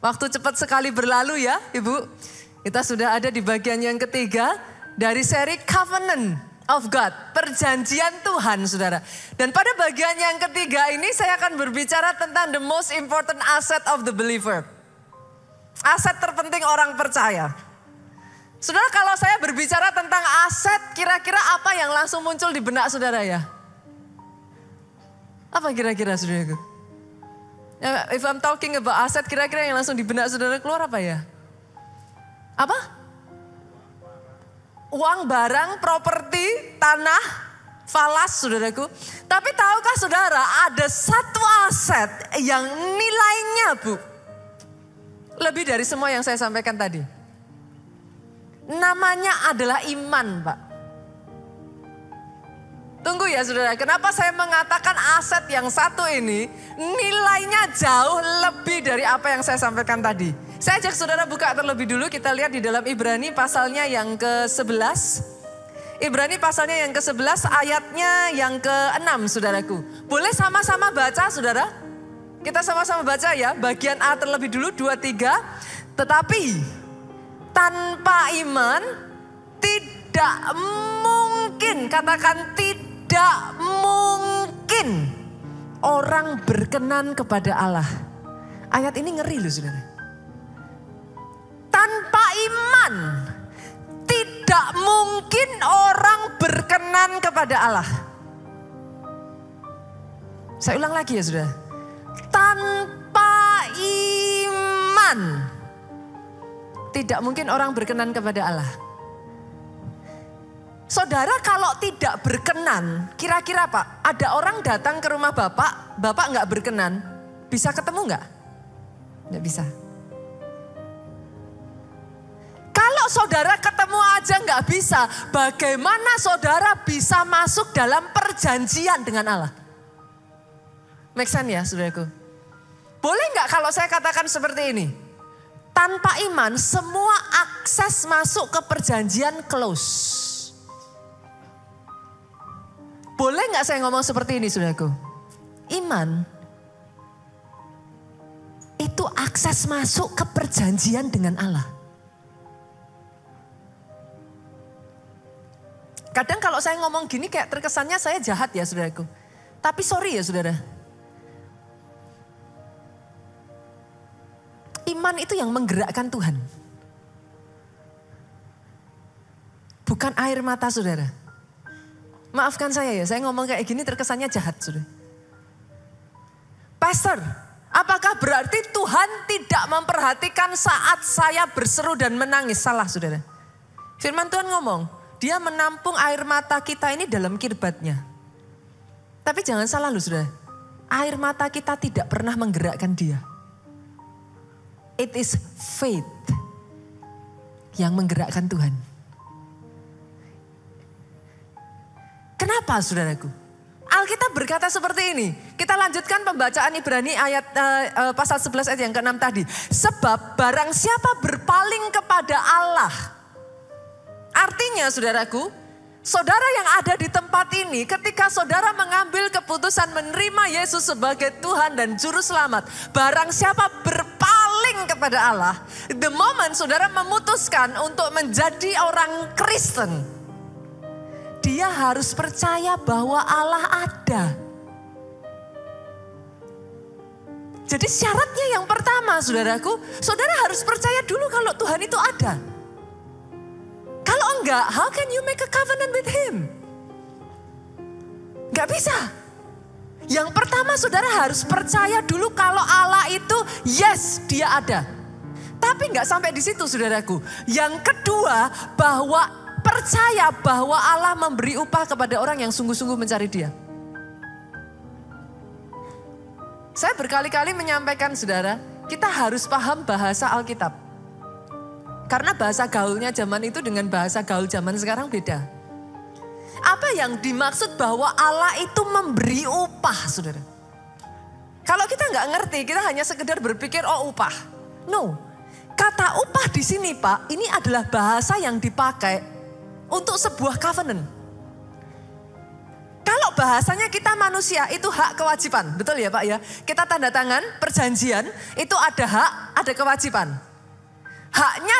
Waktu cepat sekali berlalu ya Ibu. Kita sudah ada di bagian yang ketiga dari seri Covenant of God. Perjanjian Tuhan saudara. Dan pada bagian yang ketiga ini saya akan berbicara tentang the most important asset of the believer. Aset terpenting orang percaya. Saudara, kalau saya berbicara tentang aset, kira-kira apa yang langsung muncul di benak saudara ya? Apa kira-kira saudaraku? If I'm talking about aset, kira-kira yang langsung di benak saudara keluar apa ya? Apa? Uang, barang, properti, tanah, falas saudaraku. Tapi tahukah saudara ada satu aset yang nilainya Bu, lebih dari semua yang saya sampaikan tadi. Namanya adalah iman Pak. Tunggu ya saudara, kenapa saya mengatakan aset yang satu ini nilainya jauh lebih dari apa yang saya sampaikan tadi. Saya ajak saudara buka terlebih dulu, kita lihat di dalam Ibrani pasalnya yang ke-11. Ibrani pasalnya yang ke-11 ayatnya yang ke-6 saudaraku. Boleh sama-sama baca saudara? Kita sama-sama baca ya, bagian A terlebih dulu, 2, 3. Tetapi tanpa iman tidak mungkin, katakan tidak mungkin orang berkenan kepada Allah. Ayat ini ngeri loh saudara. Tanpa iman tidak mungkin orang berkenan kepada Allah. Saya ulang lagi ya saudara. Tanpa iman tidak mungkin orang berkenan kepada Allah. Saudara kalau tidak berkenan, kira-kira Pak, ada orang datang ke rumah Bapak, Bapak nggak berkenan, bisa ketemu nggak? Nggak bisa. Kalau saudara ketemu aja nggak bisa, bagaimana saudara bisa masuk dalam perjanjian dengan Allah? Make sense ya saudaraku? Boleh nggak kalau saya katakan seperti ini? Tanpa iman semua akses masuk ke perjanjian close. Boleh nggak saya ngomong seperti ini saudaraku? Iman itu akses masuk ke perjanjian dengan Allah. Kadang kalau saya ngomong gini kayak terkesannya saya jahat ya saudaraku. Tapi sorry ya saudara. Iman itu yang menggerakkan Tuhan. Bukan air mata saudara. Maafkan saya ya, saya ngomong kayak gini terkesannya jahat saudara. Pastor, apakah berarti Tuhan tidak memperhatikan saat saya berseru dan menangis? Salah saudara. Firman Tuhan ngomong, Dia menampung air mata kita ini dalam kirbatnya. Tapi jangan salah loh saudara. Air mata kita tidak pernah menggerakkan Dia. It is faith yang menggerakkan Tuhan. Kenapa saudaraku? Alkitab berkata seperti ini. Kita lanjutkan pembacaan Ibrani ayat pasal 11 ayat yang ke-6 tadi. Sebab barang siapa berpaling kepada Allah. Artinya saudaraku, saudara yang ada di tempat ini ketika saudara mengambil keputusan menerima Yesus sebagai Tuhan dan Juru Selamat. Barang siapa berpaling kepada Allah. The moment saudara memutuskan untuk menjadi orang Kristen. Dia harus percaya bahwa Allah ada. Jadi syaratnya yang pertama saudaraku, saudara harus percaya dulu kalau Tuhan itu ada. Kalau enggak, how can you make a covenant with Him? Enggak bisa. Yang pertama saudara harus percaya dulu kalau Allah itu yes dia ada. Tapi enggak sampai di situ saudaraku. Yang kedua bahwa percaya bahwa Allah memberi upah kepada orang yang sungguh-sungguh mencari Dia. Saya berkali-kali menyampaikan saudara, kita harus paham bahasa Alkitab. Karena bahasa gaulnya zaman itu dengan bahasa gaul zaman sekarang beda. Apa yang dimaksud bahwa Allah itu memberi upah saudara? Kalau kita nggak ngerti, kita hanya sekedar berpikir oh upah. No, kata upah di sini Pak, ini adalah bahasa yang dipakai untuk sebuah covenant. Kalau bahasanya kita manusia itu hak kewajiban. Betul ya Pak ya? Kita tanda tangan perjanjian itu ada hak, ada kewajiban. Haknya,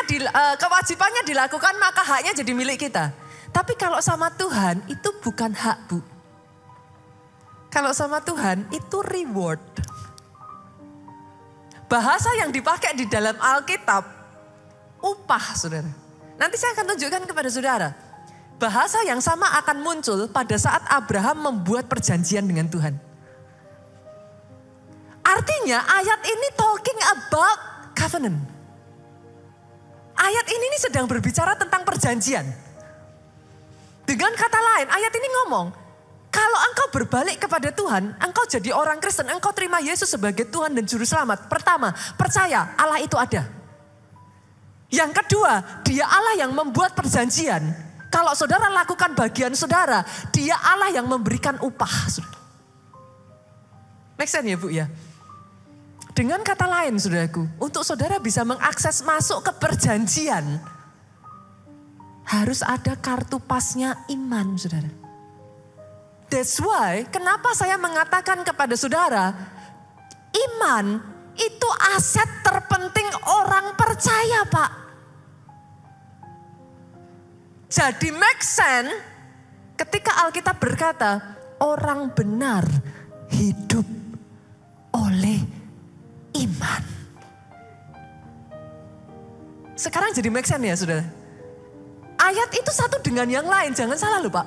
kewajibannya dilakukan maka haknya jadi milik kita. Tapi kalau sama Tuhan itu bukan hak Bu. Kalau sama Tuhan itu reward. Bahasa yang dipakai di dalam Alkitab, upah saudara. Nanti saya akan tunjukkan kepada saudara. Bahasa yang sama akan muncul pada saat Abraham membuat perjanjian dengan Tuhan. Artinya ayat ini talking about covenant. Ayat ini sedang berbicara tentang perjanjian. Dengan kata lain, ayat ini ngomong, kalau engkau berbalik kepada Tuhan, engkau jadi orang Kristen, engkau terima Yesus sebagai Tuhan dan Juru Selamat. Pertama, percaya Allah itu ada. Yang kedua, dia Allah yang membuat perjanjian. Kalau saudara lakukan bagian saudara, dia Allah yang memberikan upah. Make sense ya Bu ya? Dengan kata lain saudaraku, untuk saudara bisa mengakses masuk ke perjanjian, harus ada kartu pasnya iman saudara. That's why kenapa saya mengatakan kepada saudara, iman itu aset terpenting orang percaya Pak. Jadi make sense ketika Alkitab berkata, orang benar hidup oleh iman. Sekarang jadi make sense ya saudara. Ayat itu satu dengan yang lain, jangan salah loh Pak.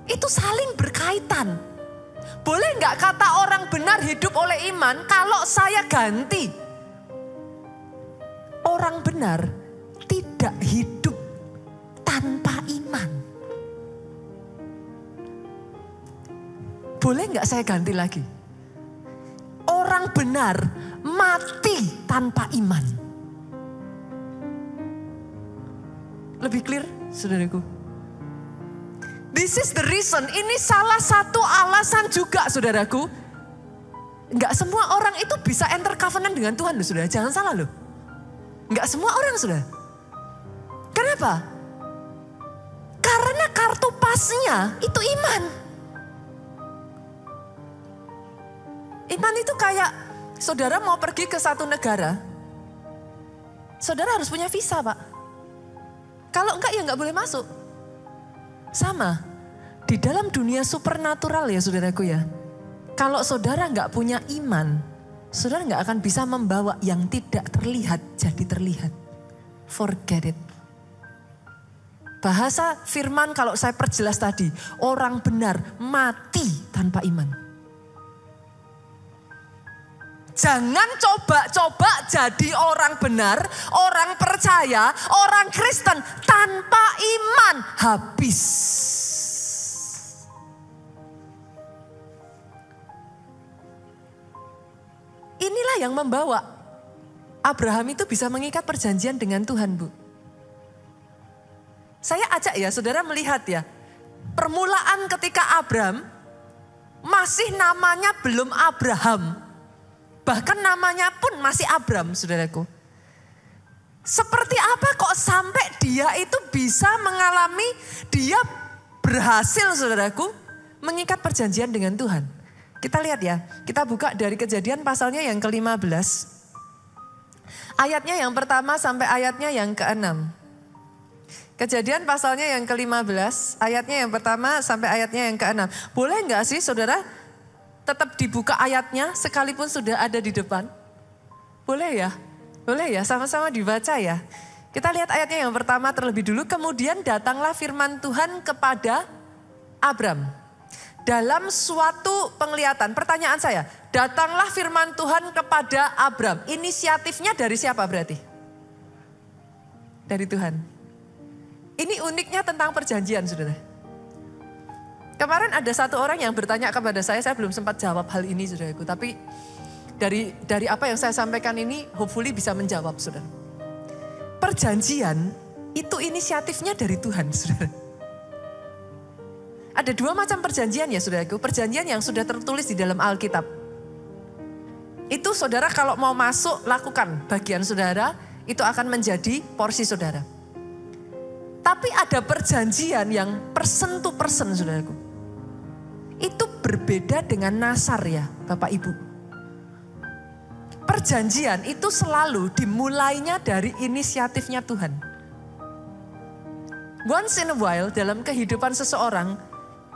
Itu saling berkaitan. Boleh nggak kata orang benar hidup oleh iman kalau saya ganti? Orang benar tidak hidup tanpa iman. Boleh nggak saya ganti lagi? Orang benar mati tanpa iman. Lebih clear, saudaraku? This is the reason. Ini salah satu alasan juga, saudaraku. Enggak semua orang itu bisa enter covenant dengan Tuhan, loh, saudara. Jangan salah loh. Enggak semua orang, saudara. Kenapa? Karena kartu pasnya itu iman. Iman itu kayak saudara mau pergi ke satu negara, saudara harus punya visa Pak. Kalau enggak ya enggak boleh masuk. Sama, di dalam dunia supernatural ya saudaraku ya. Kalau saudara enggak punya iman, saudara enggak akan bisa membawa yang tidak terlihat jadi terlihat. Forget it. Bahasa firman kalau saya perjelas tadi, orang benar mati tanpa iman. Jangan coba-coba jadi orang benar, orang percaya, orang Kristen tanpa iman. Habis. Inilah yang membawa Abraham itu bisa mengikat perjanjian dengan Tuhan, Bu. Saya ajak ya, saudara melihat ya. Permulaan ketika Abraham, masih namanya belum Abraham. Bahkan namanya pun masih Abram, saudaraku. Seperti apa kok sampai dia itu bisa mengalami, dia berhasil saudaraku, mengikat perjanjian dengan Tuhan. Kita lihat ya, kita buka dari Kejadian pasalnya yang ke-15. Ayatnya yang pertama sampai ayatnya yang ke-6. Kejadian pasalnya yang ke-15, ayatnya yang pertama sampai ayatnya yang ke-6. Boleh enggak sih saudara tetap dibuka ayatnya sekalipun sudah ada di depan? Boleh ya? Boleh ya, sama-sama dibaca ya. Kita lihat ayatnya yang pertama terlebih dulu. Kemudian datanglah firman Tuhan kepada Abram dalam suatu penglihatan. Pertanyaan saya, datanglah firman Tuhan kepada Abram. Inisiatifnya dari siapa berarti? Dari Tuhan. Ini uniknya tentang perjanjian, saudara. Kemarin ada satu orang yang bertanya kepada saya belum sempat jawab hal ini, saudaraku. Tapi dari apa yang saya sampaikan ini, hopefully bisa menjawab, saudara. Perjanjian itu inisiatifnya dari Tuhan, saudara. Ada dua macam perjanjian ya, saudaraku. Perjanjian yang sudah tertulis di dalam Alkitab. Itu saudara kalau mau masuk, lakukan bagian saudara, itu akan menjadi porsi saudara. Tapi ada perjanjian yang person to person, saudaraku. itu berbeda dengan nasar ya Bapak Ibu. Perjanjian itu selalu dimulainya dari inisiatifnya Tuhan. Once in a while dalam kehidupan seseorang,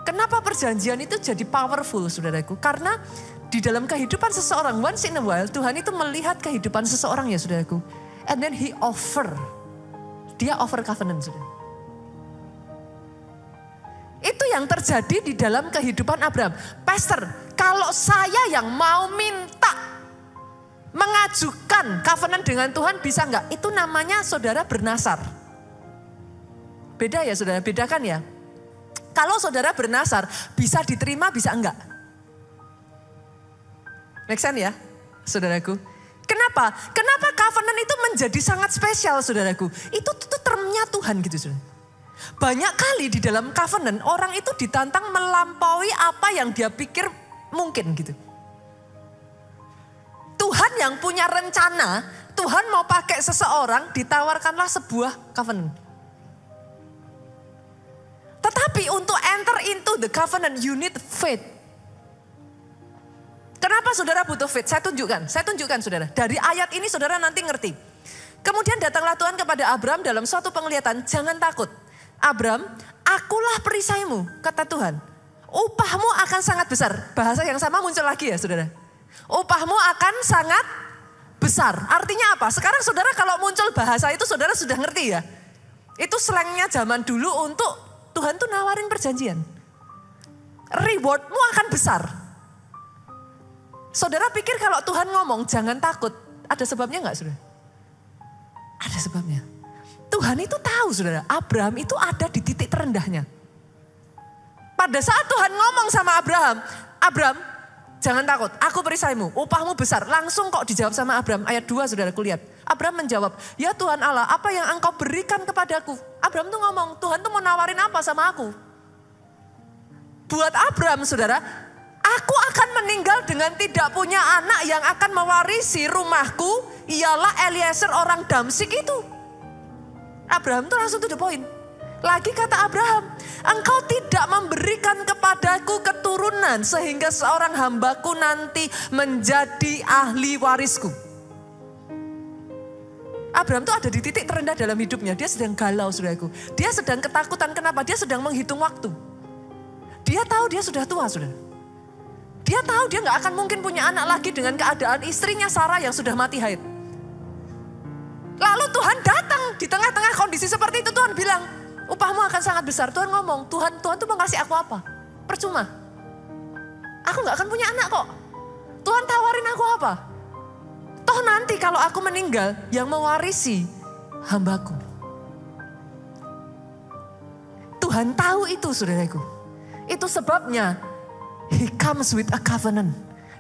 kenapa perjanjian itu jadi powerful saudaraku? Karena di dalam kehidupan seseorang, once in a while Tuhan itu melihat kehidupan seseorang ya saudaraku. And then dia offer covenant saudara. Itu yang terjadi di dalam kehidupan Abraham. Pastor, kalau saya yang mau minta mengajukan covenant dengan Tuhan bisa enggak? Itu namanya saudara bernasar. Beda ya saudara, bedakan ya. Kalau saudara bernasar bisa diterima bisa enggak? Make sense ya saudaraku? Kenapa? Kenapa covenant itu menjadi sangat spesial saudaraku? Itu termnya Tuhan gitu saudara. Banyak kali di dalam covenant orang itu ditantang melampaui apa yang dia pikir mungkin gitu. Tuhan yang punya rencana, Tuhan mau pakai seseorang, ditawarkanlah sebuah covenant. Tetapi untuk enter into the covenant, you need faith. Kenapa saudara butuh faith? Saya tunjukkan saudara. Dari ayat ini saudara nanti ngerti. Kemudian datanglah Tuhan kepada Abraham dalam suatu penglihatan, jangan takut. Abraham, akulah perisaimu, kata Tuhan. Upahmu akan sangat besar. Bahasa yang sama muncul lagi ya saudara. Upahmu akan sangat besar. Artinya apa? Sekarang saudara kalau muncul bahasa itu saudara sudah ngerti ya. Itu slangnya zaman dulu untuk Tuhan tuh nawarin perjanjian. Rewardmu akan besar. Saudara pikir kalau Tuhan ngomong jangan takut. Ada sebabnya enggak saudara? Ada sebabnya. Tuhan itu tahu saudara. Abraham itu ada di titik terendahnya. Pada saat Tuhan ngomong sama Abraham. Abraham, jangan takut, aku perisaimu, upahmu besar. Langsung kok dijawab sama Abraham. Ayat 2 saudaraku lihat. Abraham menjawab, ya Tuhan Allah, apa yang engkau berikan kepadaku? Abraham tuh ngomong, Tuhan tuh mau nawarin apa sama aku? Buat Abraham saudara, aku akan meninggal dengan tidak punya anak yang akan mewarisi rumahku. Ialah Eliezer orang Damsik itu. Abraham tuh langsung to the point. Lagi kata Abraham, engkau tidak memberikan kepadaku keturunan sehingga seorang hambaku nanti menjadi ahli warisku. Abraham tuh ada di titik terendah dalam hidupnya. Dia sedang galau saudaraku. Dia sedang ketakutan. Kenapa? Dia sedang menghitung waktu. Dia tahu dia sudah tua saudara. Dia tahu dia gak akan mungkin punya anak lagi dengan keadaan istrinya Sarah yang sudah mati haid. Lalu Tuhan datang di tengah-tengah kondisi seperti itu. Tuhan bilang, upahmu akan sangat besar. Tuhan ngomong, Tuhan tuh mau kasih aku apa? Percuma. Aku gak akan punya anak kok. Tuhan tawarin aku apa? Toh nanti kalau aku meninggal, yang mewarisi hambaku. Tuhan tahu itu saudaraku. Itu sebabnya, He comes with a covenant.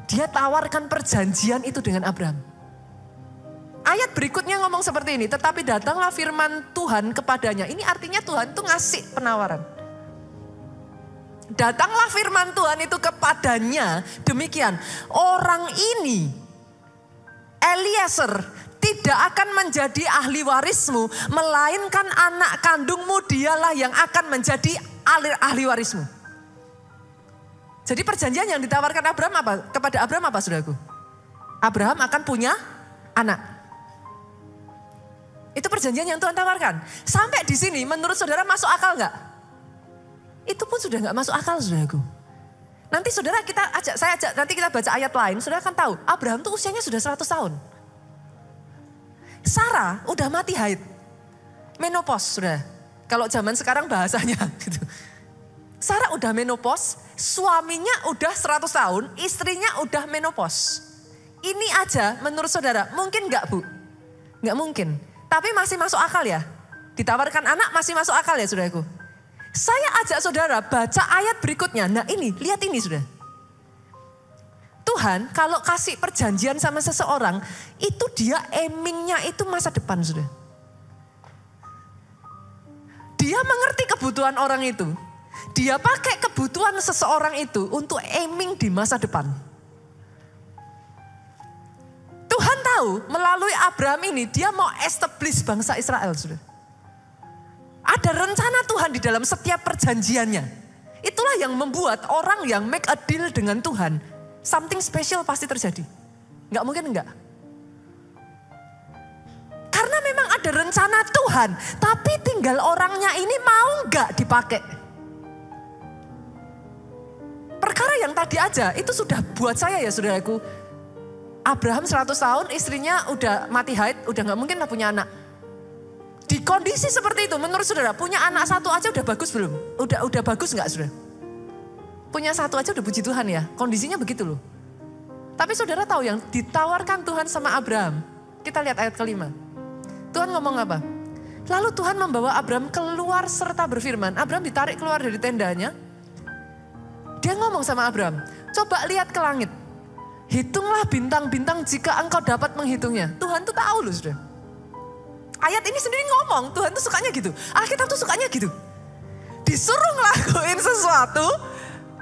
Dia tawarkan perjanjian itu dengan Abraham. Ayat berikutnya ngomong seperti ini, tetapi datanglah firman Tuhan kepadanya. Ini artinya Tuhan tuh ngasih penawaran. Datanglah firman Tuhan itu kepadanya, demikian. Orang ini, Eliezer, tidak akan menjadi ahli warismu, melainkan anak kandungmu dialah yang akan menjadi ahli warismu. Jadi perjanjian yang ditawarkan Abraham apa? Kepada Abraham apa saudaraku? Abraham akan punya anak. Itu perjanjian yang Tuhan tawarkan. Sampai di sini menurut saudara masuk akal enggak? Itu pun sudah enggak masuk akal saudaraku. Nanti saudara nanti kita baca ayat lain, saudara akan tahu. Abraham tuh usianya sudah 100 tahun. Sarah udah mati haid. Menopause saudara. Kalau zaman sekarang bahasanya gitu. Sarah udah menopause, suaminya udah 100 tahun, istrinya udah menopause. Ini aja menurut saudara, mungkin enggak Bu? Enggak mungkin. Tapi masih masuk akal ya. Ditawarkan anak masih masuk akal ya saudaraku. Saya ajak saudara baca ayat berikutnya. Nah ini, lihat ini saudara. Tuhan kalau kasih perjanjian sama seseorang, itu dia aimingnya itu masa depan saudara. Dia mengerti kebutuhan orang itu. Dia pakai kebutuhan seseorang itu untuk aiming di masa depan. Tuhan tahu melalui Abraham ini dia mau establish bangsa Israel. Sudah. Ada rencana Tuhan di dalam setiap perjanjiannya. Itulah yang membuat orang yang make a deal dengan Tuhan, something special pasti terjadi. Nggak mungkin enggak. Karena memang ada rencana Tuhan, tapi tinggal orangnya ini mau nggak dipakai. Perkara yang tadi aja, itu sudah buat saya ya saudaraku. Abraham 100 tahun, istrinya udah mati haid, udah nggak mungkin lah punya anak. Di kondisi seperti itu, menurut saudara, punya anak satu aja udah bagus belum? Udah bagus nggak saudara? Punya satu aja udah puji Tuhan ya, kondisinya begitu loh. Tapi saudara tahu yang ditawarkan Tuhan sama Abraham? Kita lihat ayat kelima. Tuhan ngomong apa? Lalu Tuhan membawa Abraham keluar serta berfirman. Abraham ditarik keluar dari tendanya. Dia ngomong sama Abraham, coba lihat ke langit. Hitunglah bintang-bintang jika engkau dapat menghitungnya. Tuhan tuh tahu loh saudara. Ayat ini sendiri ngomong, Tuhan tuh sukanya gitu. Alkitab tuh sukanya gitu. Disuruh ngelakuin sesuatu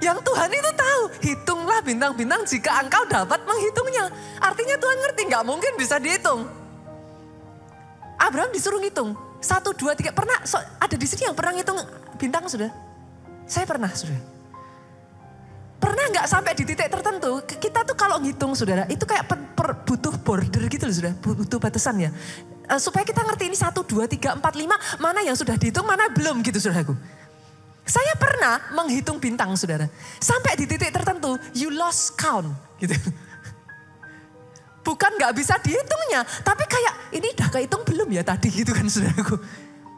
yang Tuhan itu tahu. Hitunglah bintang-bintang jika engkau dapat menghitungnya. Artinya Tuhan ngerti gak mungkin bisa dihitung. Abraham disuruh ngitung. 1, 2, 3. Pernah ada di sini yang pernah ngitung bintang sudah? Saya pernah sudah. Pernah gak sampai di titik tertentu, kita tuh kalau ngitung saudara, itu kayak butuh border gitu loh saudara, butuh batasan ya. Supaya kita ngerti ini 1, 2, 3, 4, 5, mana yang sudah dihitung, mana belum gitu saudaraku. Saya pernah menghitung bintang saudara, sampai di titik tertentu, you lost count gitu. Bukan gak bisa dihitungnya, tapi kayak ini udah kehitung belum ya tadi gitu kan saudaraku.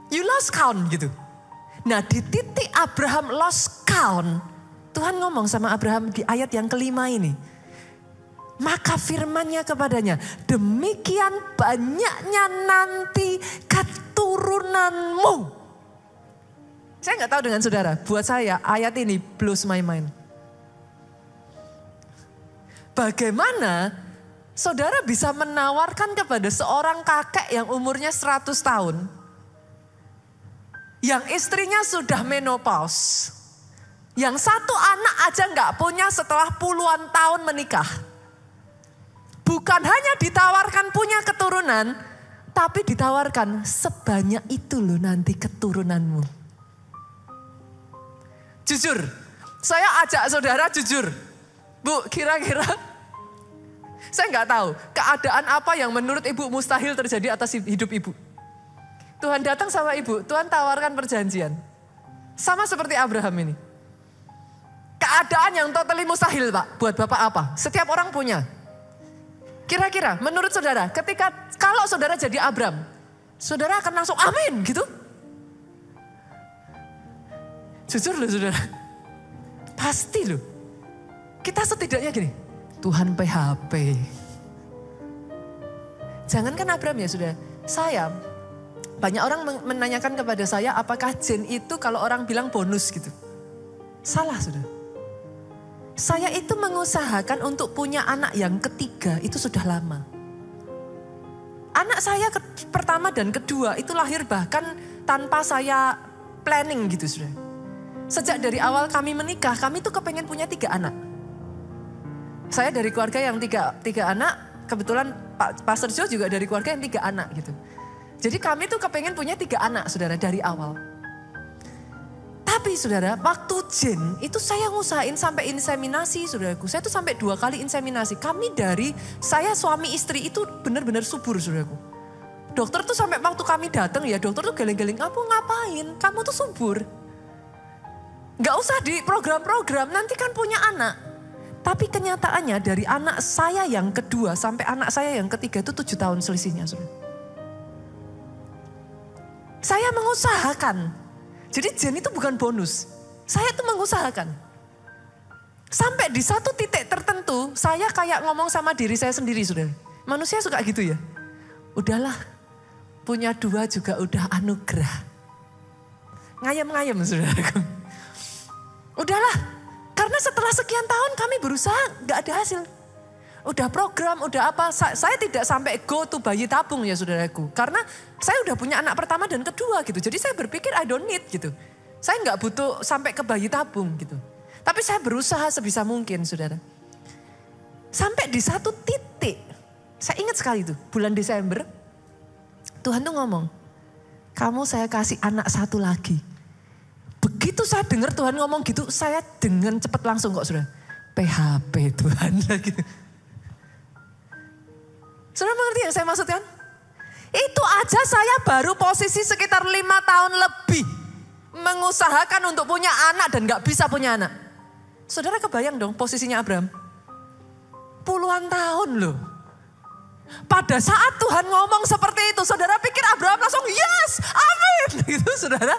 You lost count gitu. Nah di titik Abraham lost count, Tuhan ngomong sama Abraham di ayat yang kelima ini. Maka firman-Nya kepadanya, demikian banyaknya nanti keturunanmu. Saya nggak tahu dengan saudara, buat saya ayat ini blows my mind. Bagaimana saudara bisa menawarkan kepada seorang kakek yang umurnya 100 tahun, yang istrinya sudah menopause, yang satu anak aja nggak punya setelah puluhan tahun menikah. Bukan hanya ditawarkan punya keturunan, tapi ditawarkan sebanyak itu loh nanti keturunanmu. Jujur, saya ajak saudara jujur. Bu, kira-kira saya nggak tahu keadaan apa yang menurut ibu mustahil terjadi atas hidup ibu. Tuhan datang sama ibu, Tuhan tawarkan perjanjian. Sama seperti Abraham ini. Keadaan yang totally mustahil Pak, buat Bapak apa? Setiap orang punya. Kira-kira menurut saudara, kalau saudara jadi Abraham, saudara akan langsung amin gitu? Jujur loh saudara, pasti loh. Kita setidaknya gini, Tuhan PHP. Jangankan Abraham ya saudara, saya, banyak orang menanyakan kepada saya apakah gen itu kalau orang bilang bonus gitu. Salah saudara. Saya itu mengusahakan untuk punya anak yang ketiga itu sudah lama. Anak saya pertama dan kedua itu lahir bahkan tanpa saya planning gitu sudah. Sejak dari awal kami menikah, kami tuh kepengen punya 3 anak. Saya dari keluarga yang tiga anak, kebetulan Pak Serjo juga dari keluarga yang 3 anak gitu. Jadi kami tuh kepengen punya 3 anak saudara dari awal. Tapi saudara, waktu Jen itu saya ngusahain sampai inseminasi saudaraku. Saya tuh sampai 2 kali inseminasi. Kami dari saya suami istri itu benar-benar subur saudaraku. Dokter tuh sampai waktu kami datang ya dokter tuh geleng-geleng, kamu ngapain? Kamu tuh subur. Gak usah di program-program, nanti kan punya anak. Tapi kenyataannya dari anak saya yang kedua sampai anak saya yang ketiga itu 7 tahun selisihnya saudara. Saya mengusahakan. Jadi gen itu bukan bonus. Saya tuh mengusahakan. Sampai di satu titik tertentu, saya kayak ngomong sama diri saya sendiri, saudara. Manusia suka gitu ya. Udahlah, punya 2 juga udah anugerah. Ngayem-ngayem, saudaraku. Udahlah, karena setelah sekian tahun kami berusaha gak ada hasil. Udah program, udah apa. Saya tidak sampai go to bayi tabung ya saudaraku. Karena saya udah punya anak pertama dan kedua gitu. Jadi saya berpikir I don't need gitu. Saya gak butuh sampai ke bayi tabung gitu. Tapi saya berusaha sebisa mungkin saudara. Sampai di satu titik. Saya ingat sekali itu bulan Desember. Tuhan tuh ngomong. Kamu saya kasih anak 1 lagi. Begitu saya dengar Tuhan ngomong gitu, saya dengan cepat langsung kok saudara. PHP Tuhan gitu. Saudara mengerti yang saya maksudkan? Itu aja saya baru posisi sekitar 5 tahun lebih. Mengusahakan untuk punya anak dan gak bisa punya anak. Saudara kebayang dong posisinya Abraham. Puluhan tahun loh. Pada saat Tuhan ngomong seperti itu, saudara pikir Abraham langsung yes, amin. Gitu saudara.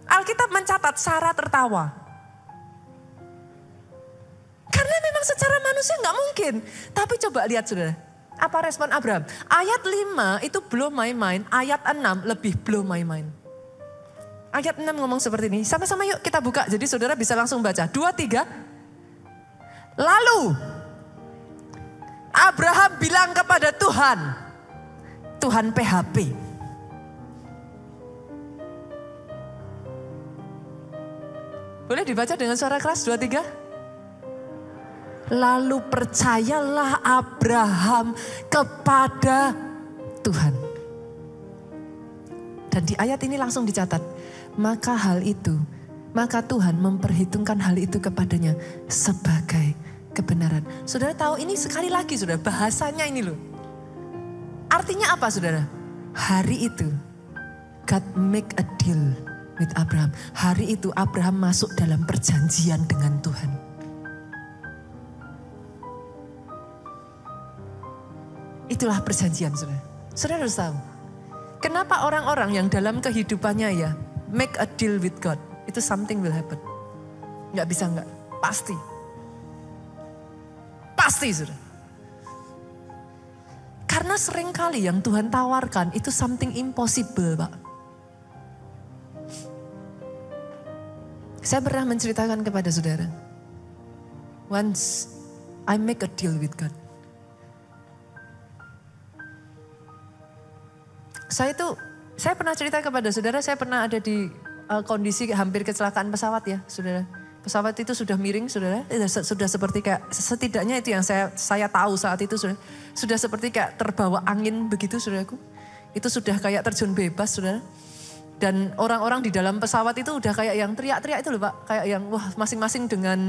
Alkitab mencatat Sarah tertawa. Karena memang secara manusia gak mungkin. Tapi coba lihat saudara. Apa respon Abraham? Ayat 5 itu blow my mind. Ayat 6 lebih blow my mind. Ayat 6 ngomong seperti ini. Sama-sama yuk kita buka. Jadi saudara bisa langsung baca. 2, 3. Lalu Abraham bilang kepada Tuhan. Tuhan PHP. Boleh dibaca dengan suara keras. 2, 3. Lalu percayalah Abraham kepada Tuhan. Dan di ayat ini langsung dicatat. Maka Tuhan memperhitungkan hal itu kepadanya sebagai kebenaran. Saudara tahu ini sekali lagi saudara, bahasanya ini loh. Artinya apa saudara? Hari itu God make a deal with Abraham. Hari itu Abraham masuk dalam perjanjian dengan Tuhan. Itulah perjanjian saudara. Saudara harus tahu. Kenapa orang-orang yang dalam kehidupannya ya make a deal with God. Itu something will happen. Gak bisa enggak. Pasti. Pasti saudara. Karena seringkali yang Tuhan tawarkan itu something impossible Pak. Saya pernah menceritakan kepada saudara. Once I make a deal with God. Saya pernah cerita kepada saudara, saya pernah ada di kondisi hampir kecelakaan pesawat ya saudara. Pesawat itu sudah miring saudara, sudah seperti kayak, setidaknya itu yang saya tahu saat itu saudara. Sudah seperti kayak terbawa angin begitu saudaraku. Itu sudah kayak terjun bebas saudara. Dan orang-orang di dalam pesawat itu udah kayak yang teriak-teriak itu loh Pak. Kayak yang wah masing-masing dengan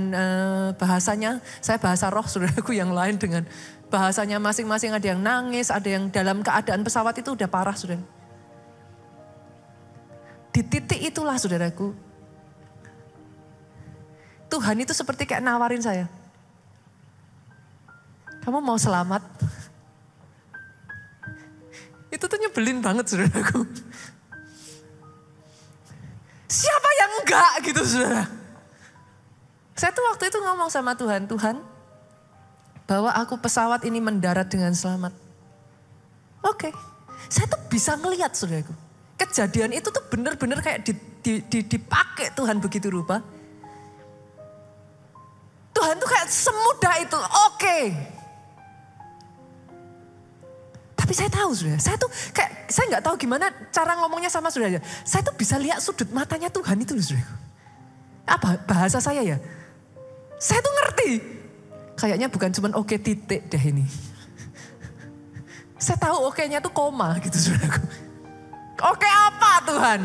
bahasanya, saya bahasa roh saudaraku yang lain dengan bahasanya masing-masing, ada yang nangis, ada yang dalam keadaan pesawat itu udah parah saudara. Di titik itulah saudaraku, Tuhan itu seperti kayak nawarin saya. Kamu mau selamat? Itu tuh nyebelin banget saudaraku. Siapa yang enggak gitu saudara. Saya tuh waktu itu ngomong sama Tuhan, Tuhan bawa aku pesawat ini mendarat dengan selamat. Oke. Saya tuh bisa ngelihat saudaraku. Kejadian itu tuh benar-benar kayak dipakai Tuhan begitu rupa. Tuhan tuh kayak semudah itu, oke. Tapi saya tahu saudara, saya nggak tahu gimana cara ngomongnya sama saudara. Saya tuh bisa lihat sudut matanya Tuhan itu loh saudara. Apa bahasa saya ya? Saya tuh ngerti. Kayaknya bukan cuma oke titik deh ini. Saya tahu oke-nya tuh koma gitu saudaraku. Oke apa Tuhan?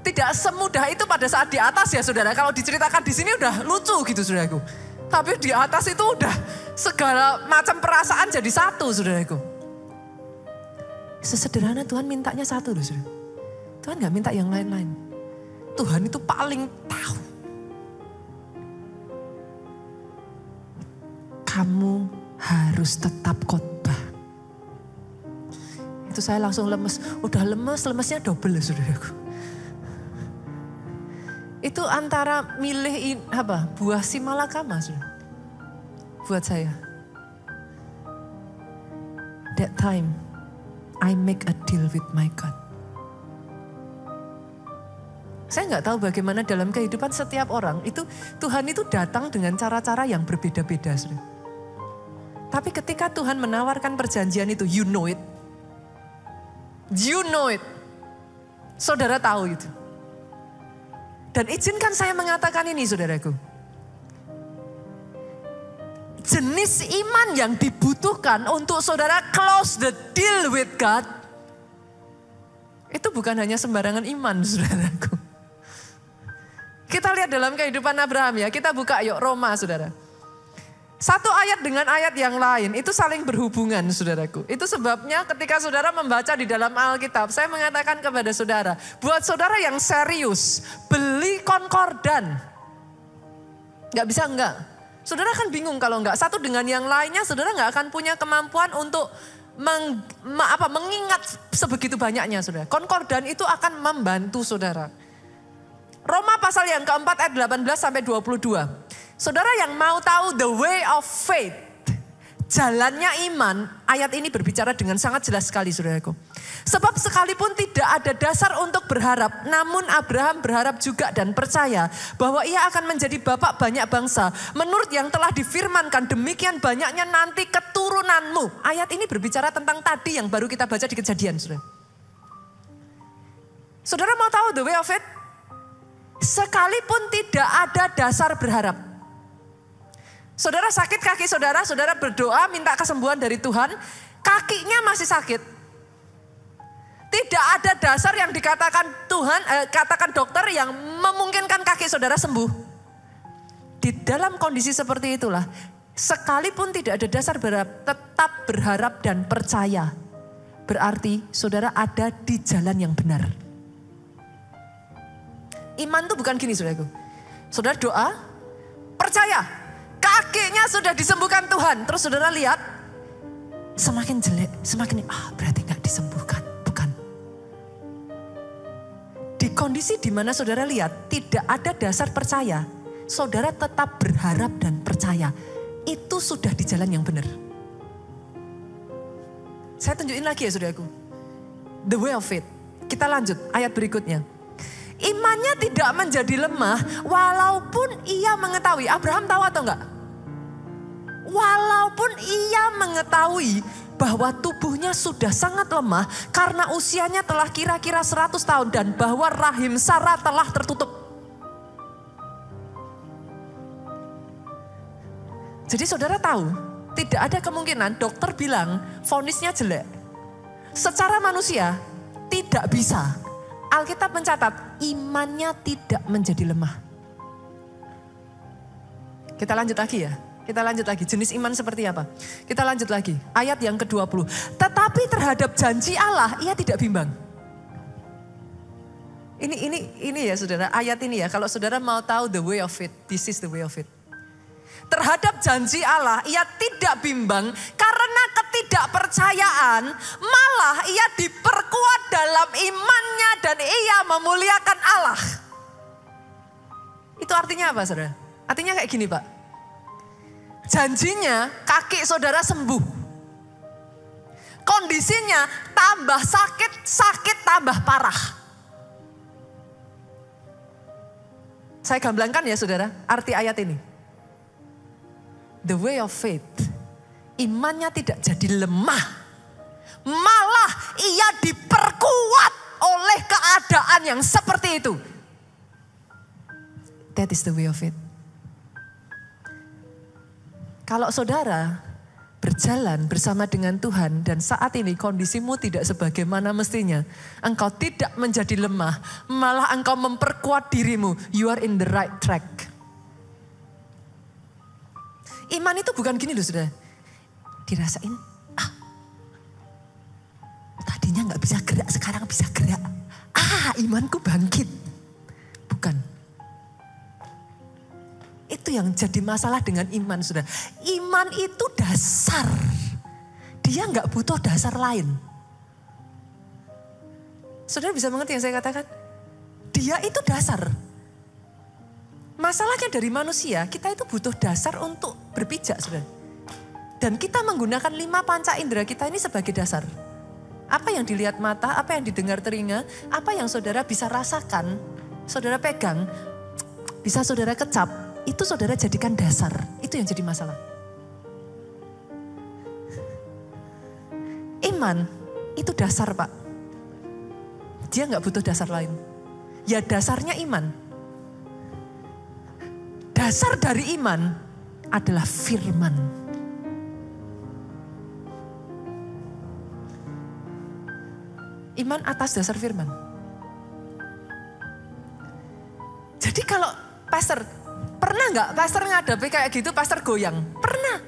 Tidak semudah itu pada saat di atas ya saudara. Kalau diceritakan di sini udah lucu gitu saudaraku. Tapi di atas itu udah segala macam perasaan jadi satu saudaraku. Sesederhana Tuhan mintanya satu loh saudara. Tuhan gak minta yang lain-lain. Tuhan itu paling tahu. Kamu harus tetap khotbah. Itu saya langsung lemes. Udah lemesnya double saudaraku. Itu antara milih buah si malakama saudara. Buat saya. That time I make a deal with my God. Saya nggak tahu bagaimana dalam kehidupan setiap orang itu Tuhan itu datang dengan cara-cara yang berbeda-beda saudara. Tapi ketika Tuhan menawarkan perjanjian itu, you know it. You know it. Saudara tahu itu. Dan izinkan saya mengatakan ini saudaraku. Jenis iman yang dibutuhkan untuk saudara close the deal with God. Itu bukan hanya sembarangan iman saudaraku. Kita lihat dalam kehidupan Abraham ya, kita buka yuk Roma saudara. Satu ayat dengan ayat yang lain itu saling berhubungan saudaraku. Itu sebabnya ketika saudara membaca di dalam Alkitab, saya mengatakan kepada saudara, buat saudara yang serius, beli konkordan. Gak bisa enggak. Saudara kan bingung kalau enggak. Satu dengan yang lainnya saudara gak akan punya kemampuan untuk mengingat sebegitu banyaknya saudara. Konkordan itu akan membantu saudara. Roma pasal yang keempat ayat 18 sampai 22. Saudara yang mau tahu the way of faith, jalannya iman, ayat ini berbicara dengan sangat jelas sekali saudaraku. Sebab sekalipun tidak ada dasar untuk berharap, namun Abraham berharap juga dan percaya bahwa ia akan menjadi bapak banyak bangsa. Menurut yang telah difirmankan, demikian banyaknya nanti keturunanmu. Ayat ini berbicara tentang tadi yang baru kita baca di Kejadian. Saudara, saudara mau tahu the way of faith? Sekalipun tidak ada dasar berharap. Saudara sakit kaki saudara, saudara berdoa minta kesembuhan dari Tuhan, kakinya masih sakit. Tidak ada dasar yang dikatakan Tuhan, katakan dokter yang memungkinkan kaki saudara sembuh. Di dalam kondisi seperti itulah, sekalipun tidak ada dasar berharap, tetap berharap dan percaya. Berarti saudara ada di jalan yang benar. Iman itu bukan gini saudaraku. Saudara doa, percaya. Kakinya sudah disembuhkan Tuhan. Terus saudara lihat, semakin jelek, semakin berarti gak disembuhkan. Bukan. Di kondisi di mana saudara lihat tidak ada dasar percaya, saudara tetap berharap dan percaya. Itu sudah di jalan yang benar. Saya tunjukin lagi ya saudaraku. The way of faith. Kita lanjut ayat berikutnya. Imannya tidak menjadi lemah walaupun ia mengetahui. Abraham tahu atau enggak? Walaupun ia mengetahui bahwa tubuhnya sudah sangat lemah karena usianya telah kira-kira 100 tahun dan bahwa rahim Sarah telah tertutup. Jadi saudara tahu, tidak ada kemungkinan dokter bilang vonisnya jelek. Secara manusia tidak bisa. Alkitab mencatat imannya tidak menjadi lemah. Kita lanjut lagi ya. Kita lanjut lagi. Jenis iman seperti apa? Kita lanjut lagi. Ayat yang ke-20. Tetapi terhadap janji Allah ia tidak bimbang. Ini ya saudara. Ayat ini ya. Kalau saudara mau tahu the way of it. This is the way of it. Terhadap janji Allah ia tidak bimbang karena ketidakpercayaan, malah ia diperkuat dalam imannya dan ia memuliakan Allah. Itu artinya apa saudara? Artinya kayak gini Pak. Janjinya kaki saudara sembuh. Kondisinya tambah sakit tambah parah. Saya gamblangkan ya saudara arti ayat ini. The way of faith, imannya tidak jadi lemah. Malah ia diperkuat oleh keadaan yang seperti itu. That is the way of faith. Kalau saudara berjalan bersama dengan Tuhan dan saat ini kondisimu tidak sebagaimana mestinya. Engkau tidak menjadi lemah, malah engkau memperkuat dirimu. You are in the right track. Iman itu bukan gini loh saudara. Dirasain, tadinya gak bisa gerak, sekarang bisa gerak. Imanku bangkit. Bukan. Itu yang jadi masalah dengan iman saudara. Iman itu dasar. Dia gak butuh dasar lain. Saudara bisa mengerti yang saya katakan? Dia itu dasar. Masalahnya dari manusia, kita itu butuh dasar untuk berpijak, saudara. Dan kita menggunakan 5 panca indera kita ini sebagai dasar. Apa yang dilihat mata, apa yang didengar telinga, apa yang saudara bisa rasakan, saudara pegang, bisa saudara kecap, itu saudara jadikan dasar. Itu yang jadi masalah. Iman itu dasar Pak. Dia gak butuh dasar lain. Ya dasarnya iman. Dasar dari iman adalah firman. Iman atas dasar firman. Jadi Jadi kalau pastor, pernah nggak pastor ngadapi kayak gitu, pastor goyang? Pernah.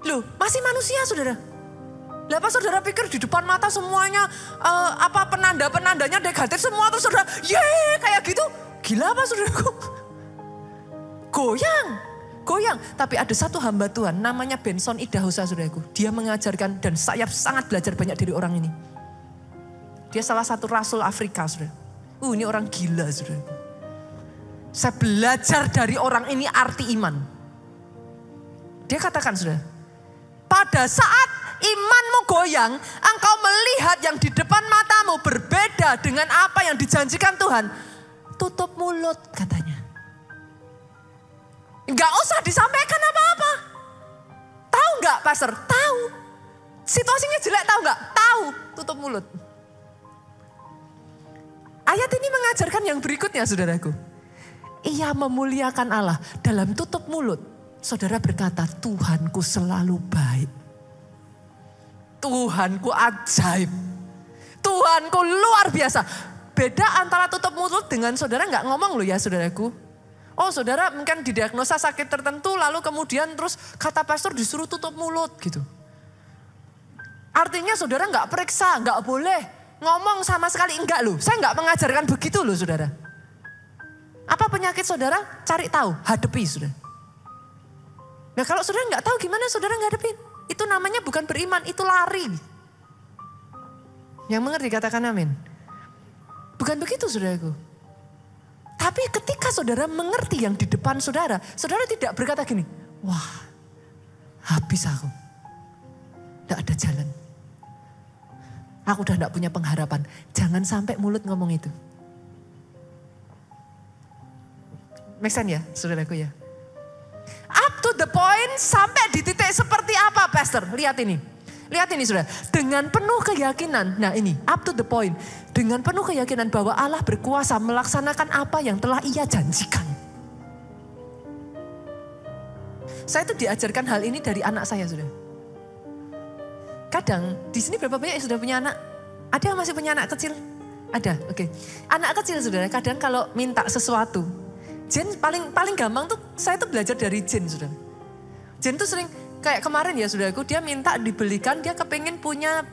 Loh, masih manusia saudara. Lah pas saudara pikir di depan mata semuanya penanda-penandanya negatif semua terus saudara, kayak gitu. Gila apa saudaraku? Goyang. Tapi ada satu hamba Tuhan namanya Benson Idahosa saudaraku. Dia mengajarkan dan saya sangat belajar banyak dari orang ini. Dia salah satu rasul Afrika saudara. Ini orang gila saudaraku. Saya belajar dari orang ini arti iman. Dia katakan saudara, pada saat imanmu goyang, engkau melihat yang di depan matamu berbeda dengan apa yang dijanjikan Tuhan. Tutup mulut katanya. Enggak usah disampaikan apa-apa. Tahu enggak pastor? Tahu. Situasinya jelek tahu enggak? Tahu. Tutup mulut. Ayat ini mengajarkan yang berikutnya saudaraku. Ia memuliakan Allah dalam tutup mulut. Saudara berkata, Tuhanku selalu baik. Tuhanku ajaib. Tuhanku luar biasa. Beda antara tutup mulut dengan saudara nggak ngomong loh ya saudaraku. Oh saudara mungkin didiagnosa sakit tertentu lalu kemudian terus kata pastor disuruh tutup mulut gitu. Artinya saudara nggak periksa, nggak boleh ngomong sama sekali, enggak loh. Saya nggak mengajarkan begitu loh saudara. Apa penyakit saudara? Cari tahu, hadapi saudara. Nah kalau saudara nggak tahu gimana saudara ngadepin? Itu namanya bukan beriman, itu lari. Yang mengerti katakan amin. Bukan begitu saudaraku. Tapi ketika saudara mengerti yang di depan saudara, saudara tidak berkata gini, wah habis aku. Tidak ada jalan. Aku udah tidak punya pengharapan. Jangan sampai mulut ngomong itu. Make sense ya saudaraku ya. Up to the point sampai di titik seperti apa pastor? Lihat ini. Lihat ini saudara. Dengan penuh keyakinan. Nah ini up to the point. Dengan penuh keyakinan bahwa Allah berkuasa melaksanakan apa yang telah ia janjikan. Saya itu diajarkan hal ini dari anak saya saudara. Kadang di sini berapa banyak yang sudah punya anak? Ada yang masih punya anak kecil? Ada, oke. Anak kecil saudara kadang kalau minta sesuatu. Jen paling gampang tuh saya tuh belajar dari Jen saudara. Jen tuh sering kayak kemarin ya saudaraku dia minta dibelikan dia kepengen punya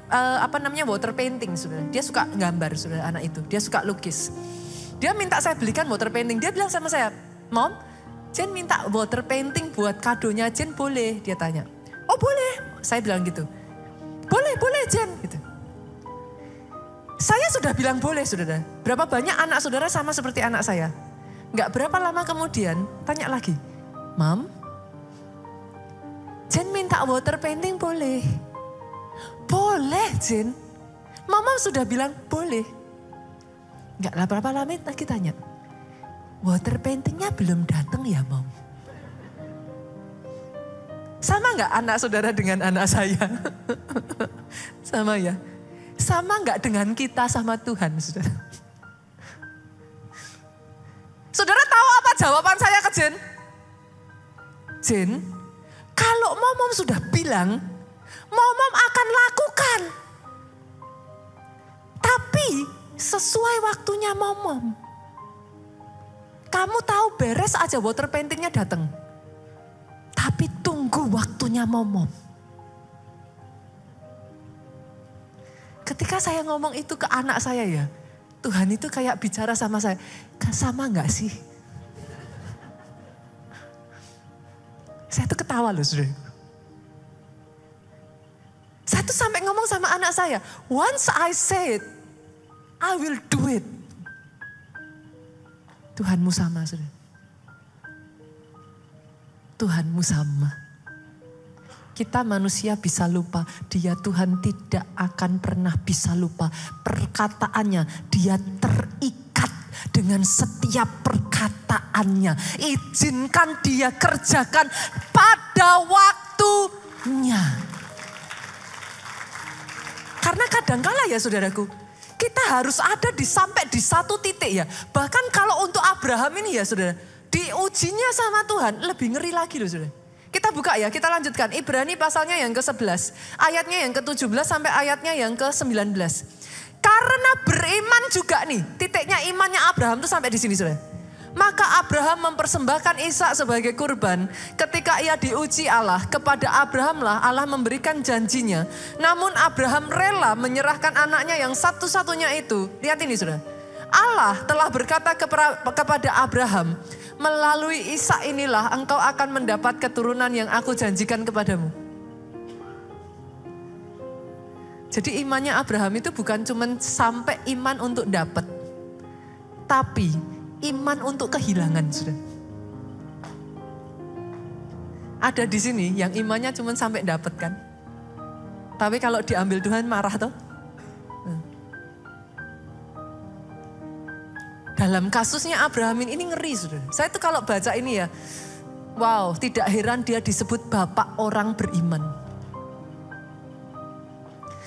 water painting saudara. Dia suka gambar saudara anak itu. Dia suka lukis. Dia minta saya belikan water painting. Dia bilang sama saya, Mom, Jen minta water painting buat kadonya Jen boleh? Dia tanya. Oh boleh. Saya bilang gitu. Boleh Jen gitu. Saya sudah bilang boleh saudara. Berapa banyak anak saudara sama seperti anak saya? Enggak berapa lama kemudian tanya lagi. Mam, Jen minta water painting boleh? Boleh Jen. Mama sudah bilang boleh. Enggak lah berapa lama lagi tanya. Water paintingnya belum datang ya Mom? Sama enggak anak saudara dengan anak saya? Sama ya? Sama enggak dengan kita sama Tuhan saudara? Saudara tahu apa jawaban saya ke Jen? Jen, kalau Momom sudah bilang, Momom akan lakukan. Tapi sesuai waktunya Momom. Kamu tahu beres aja water paintingnya datang. Tapi tunggu waktunya Momom. Ketika saya ngomong itu ke anak saya ya, Tuhan itu kayak bicara sama saya, sama gak sih? Saya tuh ketawa loh saudara. Saya tuh sampai ngomong sama anak saya, once I say it, I will do it. Tuhanmu sama saudara. Tuhanmu sama. Kita manusia bisa lupa, dia Tuhan tidak akan pernah bisa lupa. Perkataannya, dia terikat dengan setiap perkataannya. Izinkan dia kerjakan pada waktunya. Karena kadangkala ya saudaraku, kita harus ada sampai di satu titik ya. Bahkan kalau untuk Abraham ini ya saudara, diujinya sama Tuhan lebih ngeri lagi loh saudara. Kita buka ya, kita lanjutkan. Ibrani pasalnya yang ke-11, ayatnya yang ke-17 sampai ayatnya yang ke-19. Karena beriman juga nih, titiknya imannya Abraham tuh sampai di sini saudara. Maka Abraham mempersembahkan Ishak sebagai kurban. Ketika ia diuji Allah, kepada Abraham lah Allah memberikan janjinya. Namun Abraham rela menyerahkan anaknya yang satu-satunya itu. Lihat ini saudara. Allah telah berkata kepada Abraham, melalui Ishak inilah engkau akan mendapat keturunan yang aku janjikan kepadamu. Jadi imannya Abraham itu bukan cuma sampai iman untuk dapat, tapi iman untuk kehilangan, sudah. Ada di sini yang imannya cuma sampai dapat kan. Tapi kalau diambil Tuhan marah toh. Dalam kasusnya Abraham ini ngeri, sudah. Saya tuh kalau baca ini ya, wow, tidak heran dia disebut bapak orang beriman.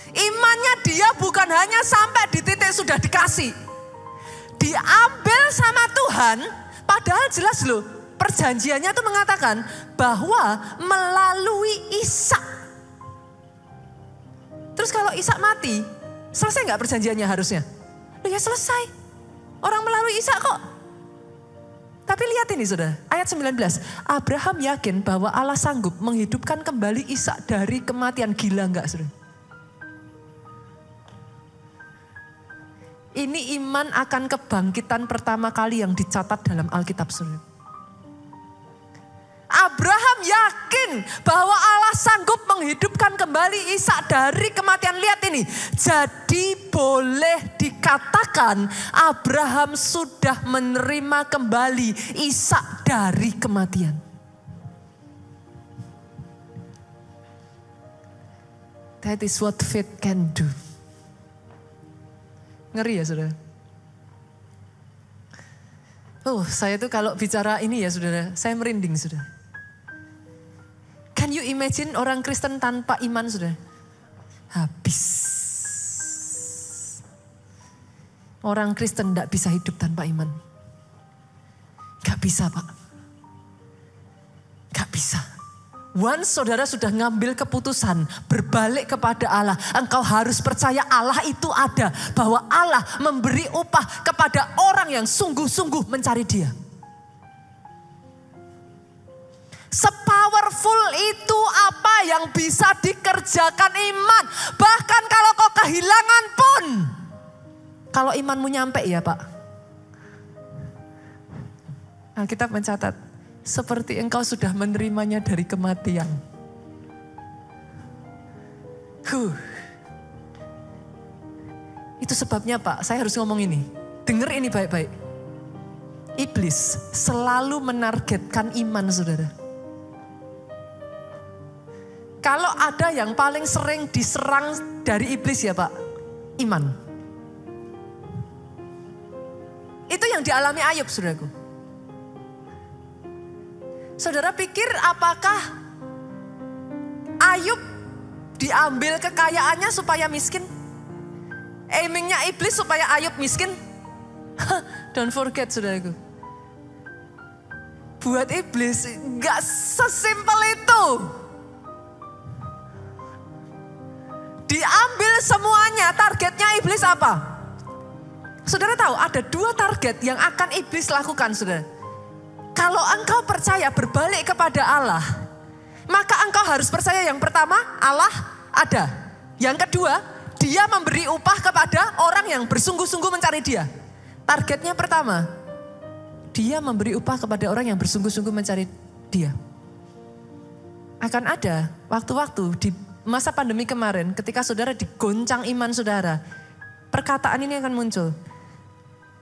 Imannya dia bukan hanya sampai di titik sudah dikasih. Diambil sama Tuhan, padahal jelas loh, perjanjiannya tuh mengatakan bahwa melalui Ishak. Terus kalau Ishak mati, selesai nggak perjanjiannya harusnya? Loh ya selesai, orang melalui Ishak kok. Tapi lihat ini saudara, ayat 19. Abraham yakin bahwa Allah sanggup menghidupkan kembali Ishak dari kematian. Gila nggak saudara? Ini iman akan kebangkitan pertama kali yang dicatat dalam Alkitab, saudara. Abraham yakin bahwa Allah sanggup menghidupkan kembali Ishak dari kematian. Lihat ini. Jadi boleh dikatakan Abraham sudah menerima kembali Ishak dari kematian. That is what faith can do. Ngeri ya saudara. Saya tuh kalau bicara ini ya saudara, saya merinding saudara. Can you imagine orang Kristen tanpa iman saudara? Habis. Orang Kristen tidak bisa hidup tanpa iman. Gak bisa Pak. Gak bisa. Once saudara sudah ngambil keputusan berbalik kepada Allah, engkau harus percaya Allah itu ada. Bahwa Allah memberi upah kepada orang yang sungguh-sungguh mencari Dia. Sepowerful itu apa yang bisa dikerjakan iman. Bahkan kalau kau kehilangan pun. Kalau imanmu nyampe ya Pak. Alkitab mencatat. Seperti engkau sudah menerimanya dari kematian. Itu sebabnya Pak, saya harus ngomong ini. Dengar ini baik-baik. Iblis selalu menargetkan iman saudara. Kalau ada yang paling sering diserang dari iblis ya Pak, iman. Itu yang dialami Ayub saudaraku. Saudara pikir apakah Ayub diambil kekayaannya supaya miskin? Aimingnya iblis supaya Ayub miskin? Don't forget saudaraku. Buat iblis gak sesimpel itu. Diambil semuanya, targetnya iblis apa? Saudara tahu ada 2 target yang akan iblis lakukan saudara. Kalau engkau percaya berbalik kepada Allah, maka engkau harus percaya yang pertama Allah ada. Yang kedua, Dia memberi upah kepada orang yang bersungguh-sungguh mencari Dia. Targetnya pertama, Dia memberi upah kepada orang yang bersungguh-sungguh mencari Dia. Akan ada waktu-waktu di masa pandemi kemarin ketika saudara digoncang iman saudara, perkataan ini akan muncul.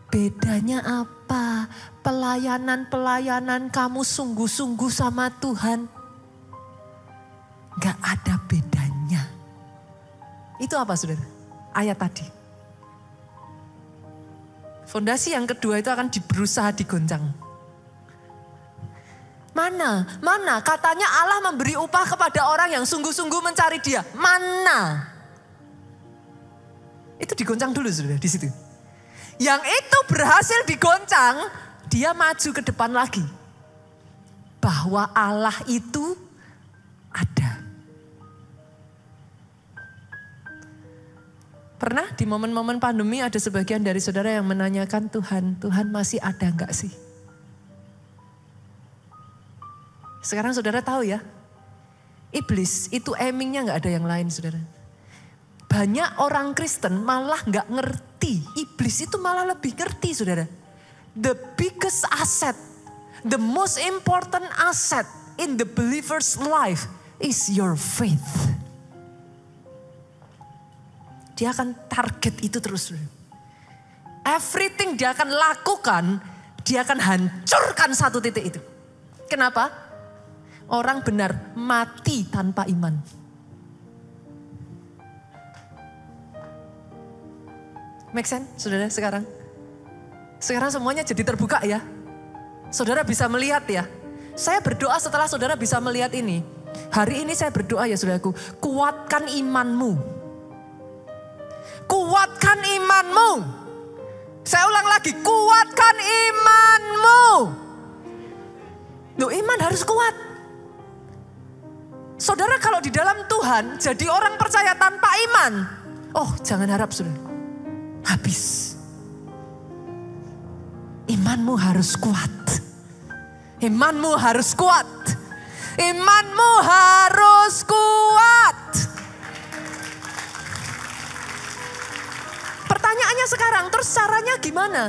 Bedanya apa? Pelayanan-pelayanan kamu sungguh-sungguh sama Tuhan. Gak ada bedanya. Itu apa saudara? Ayat tadi. Fondasi yang kedua itu akan berusaha digoncang. Mana katanya Allah memberi upah kepada orang yang sungguh-sungguh mencari Dia. Mana? Itu digoncang dulu saudara di situ. Yang itu berhasil digoncang, dia maju ke depan lagi. Bahwa Allah itu ada. Pernah di momen-momen pandemi ada sebagian dari saudara yang menanyakan Tuhan masih ada enggak sih? Sekarang saudara tahu ya, iblis itu aimingnya gak ada yang lain saudara. Banyak orang Kristen malah gak ngerti, iblis itu malah lebih ngerti saudara. The biggest asset, the most important asset in the believer's life is your faith. Dia akan target itu terus. Everything dia akan lakukan, dia akan hancurkan satu titik itu. Kenapa? Orang benar mati tanpa iman. Make sense, saudara sekarang? Sekarang semuanya jadi terbuka ya. Saudara bisa melihat ya. Saya berdoa setelah saudara bisa melihat ini. Hari ini saya berdoa ya saudaraku, kuatkan imanmu. Kuatkan imanmu. Saya ulang lagi, kuatkan imanmu. Loh, iman harus kuat. Saudara kalau di dalam Tuhan jadi orang percaya tanpa iman, oh jangan harap saudara, habis. Imanmu harus kuat. Imanmu harus kuat. Imanmu harus kuat. Pertanyaannya sekarang, terus caranya gimana?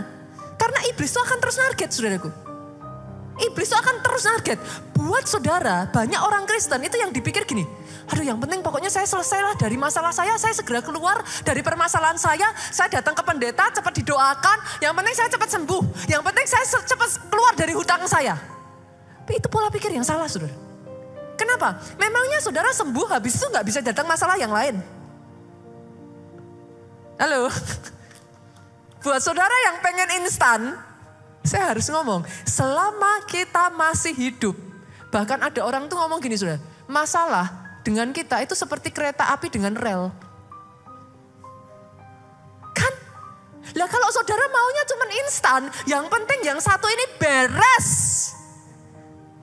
Karena iblis itu akan terus target, saudaraku. Iblis itu akan terus target. Buat saudara, banyak orang Kristen itu yang dipikir gini, aduh yang penting pokoknya saya selesailah dari masalah saya segera keluar dari permasalahan saya datang ke pendeta, cepat didoakan, yang penting saya cepat sembuh, yang penting saya cepat keluar dari hutang saya. Tapi itu pola pikir yang salah, saudara. Kenapa? Memangnya saudara sembuh habis itu gak bisa datang masalah yang lain? Halo, buat saudara yang pengen instan, saya harus ngomong, selama kita masih hidup, bahkan ada orang tuh ngomong gini saudara, masalah dengan kita itu seperti kereta api dengan rel. Kan? Lah kalau saudara maunya cuma instan, yang penting yang satu ini beres.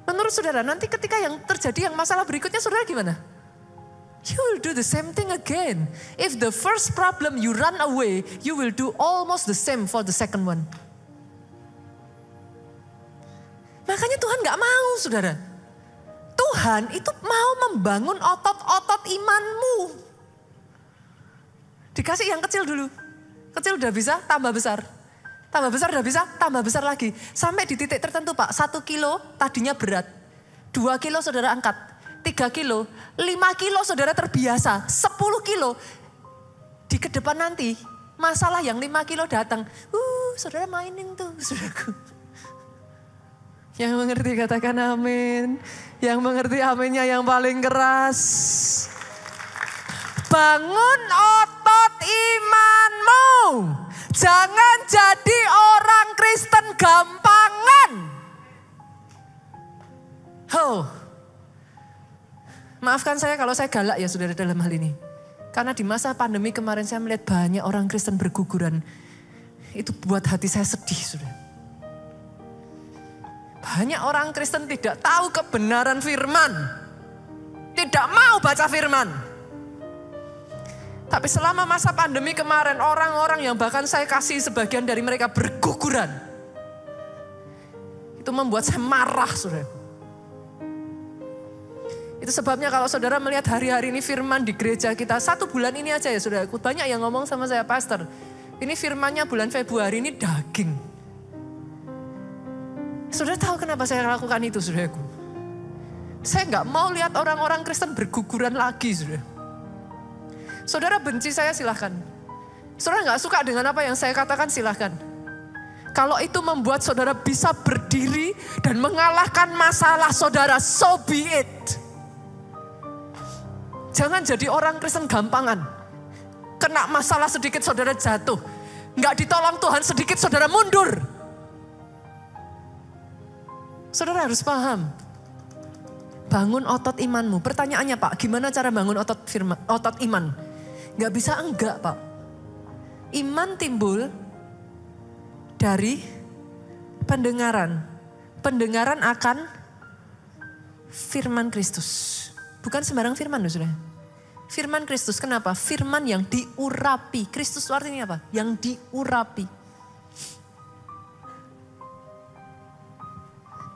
Menurut saudara, nanti ketika yang terjadi yang masalah berikutnya saudara gimana? You will do the same thing again. If the first problem you run away, you will do almost the same for the second one. Makanya Tuhan gak mau saudara. Tuhan itu mau membangun otot-otot imanmu. Dikasih yang kecil dulu. Kecil udah bisa, tambah besar. Tambah besar udah bisa, tambah besar lagi. Sampai di titik tertentu Pak, 1 kilo tadinya berat. 2 kilo saudara angkat. 3 kilo, 5 kilo saudara terbiasa, 10 kilo. Di ke depan nanti, masalah yang 5 kilo datang. Saudara mainin tuh, saudaraku. Yang mengerti katakan amin. Yang mengerti aminnya yang paling keras. Bangun otot imanmu. Jangan jadi orang Kristen gampangan. Maafkan saya kalau saya galak ya saudara dalam hal ini. Karena di masa pandemi kemarin saya melihat banyak orang Kristen berguguran. Itu buat hati saya sedih saudara. Banyak orang Kristen tidak tahu kebenaran firman. Tidak mau baca firman. Tapi selama masa pandemi kemarin orang-orang yang bahkan saya kasih sebagian dari mereka berguguran. Itu membuat saya marah saudara. Itu sebabnya kalau saudara melihat hari-hari ini firman di gereja kita, 1 bulan ini aja ya saudara. Banyak yang ngomong sama saya, pastor, ini firmannya bulan Februari ini daging. Saudara tahu kenapa saya lakukan itu saudaraku? Saya gak mau lihat orang-orang Kristen berguguran lagi saudara. Saudara benci saya silahkan. Saudara gak suka dengan apa yang saya katakan silahkan. Kalau itu membuat saudara bisa berdiri dan mengalahkan masalah saudara, so be it. Jangan jadi orang Kristen gampangan. Kena masalah sedikit saudara jatuh. Nggak ditolong Tuhan sedikit saudara mundur. Saudara harus paham. Bangun otot imanmu. Pertanyaannya Pak, gimana cara bangun otot iman? Nggak bisa enggak Pak. Iman timbul dari pendengaran. Pendengaran akan firman Kristus. Bukan sembarang firman loh saudara. Firman Kristus, kenapa? Firman yang diurapi. Kristus artinya apa? Yang diurapi.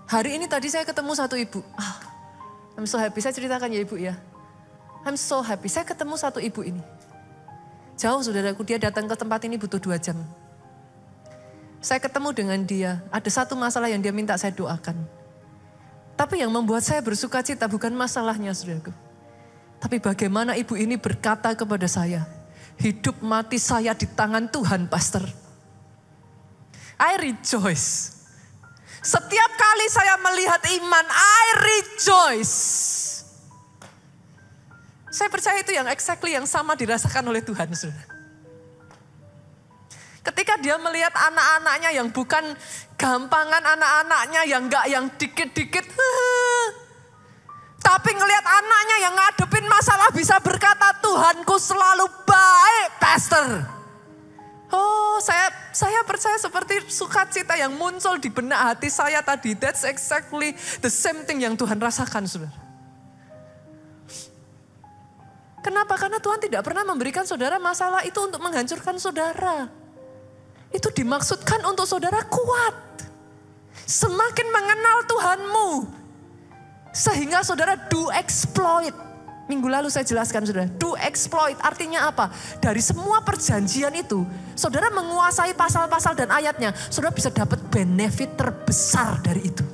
Hari ini tadi saya ketemu satu ibu. I'm so happy, saya ceritakan ya ibu ya. I'm so happy, saya ketemu satu ibu ini. Jauh saudaraku, dia datang ke tempat ini butuh 2 jam. Saya ketemu dengan dia, ada satu masalah yang dia minta saya doakan. Tapi yang membuat saya bersuka cita bukan masalahnya saudaraku. Tapi bagaimana ibu ini berkata kepada saya, hidup mati saya di tangan Tuhan, pastor. I rejoice. Setiap kali saya melihat iman, I rejoice. Saya percaya itu yang exactly yang sama dirasakan oleh Tuhan, saudara. Ketika dia melihat anak-anaknya yang bukan gampangan anak-anaknya, yang enggak yang dikit-dikit. Tapi ngelihat anaknya yang ngadepin masalah bisa berkata, Tuhanku selalu baik, pastor. Oh, saya percaya seperti sukacita yang muncul di benak hati saya tadi. That's exactly the same thing yang Tuhan rasakan, saudara. Kenapa? Karena Tuhan tidak pernah memberikan saudara masalah itu untuk menghancurkan saudara. Itu dimaksudkan untuk saudara kuat. Semakin mengenal Tuhanmu, sehingga saudara do exploit. Minggu lalu saya jelaskan saudara, do exploit artinya apa? Dari semua perjanjian itu, saudara menguasai pasal-pasal dan ayatnya, saudara bisa dapat benefit terbesar dari itu.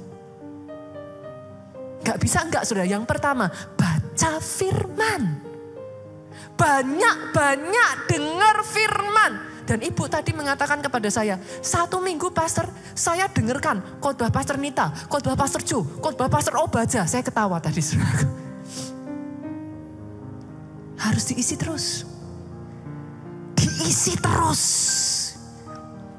Gak bisa enggak saudara, yang pertama, baca firman. Banyak-banyak dengar firman. Dan ibu tadi mengatakan kepada saya, 1 minggu pastor, saya dengarkan khotbah pastor Nita, khotbah pastor Jo, khotbah pastor Obaja. Saya ketawa tadi saudara. Harus diisi terus. Diisi terus.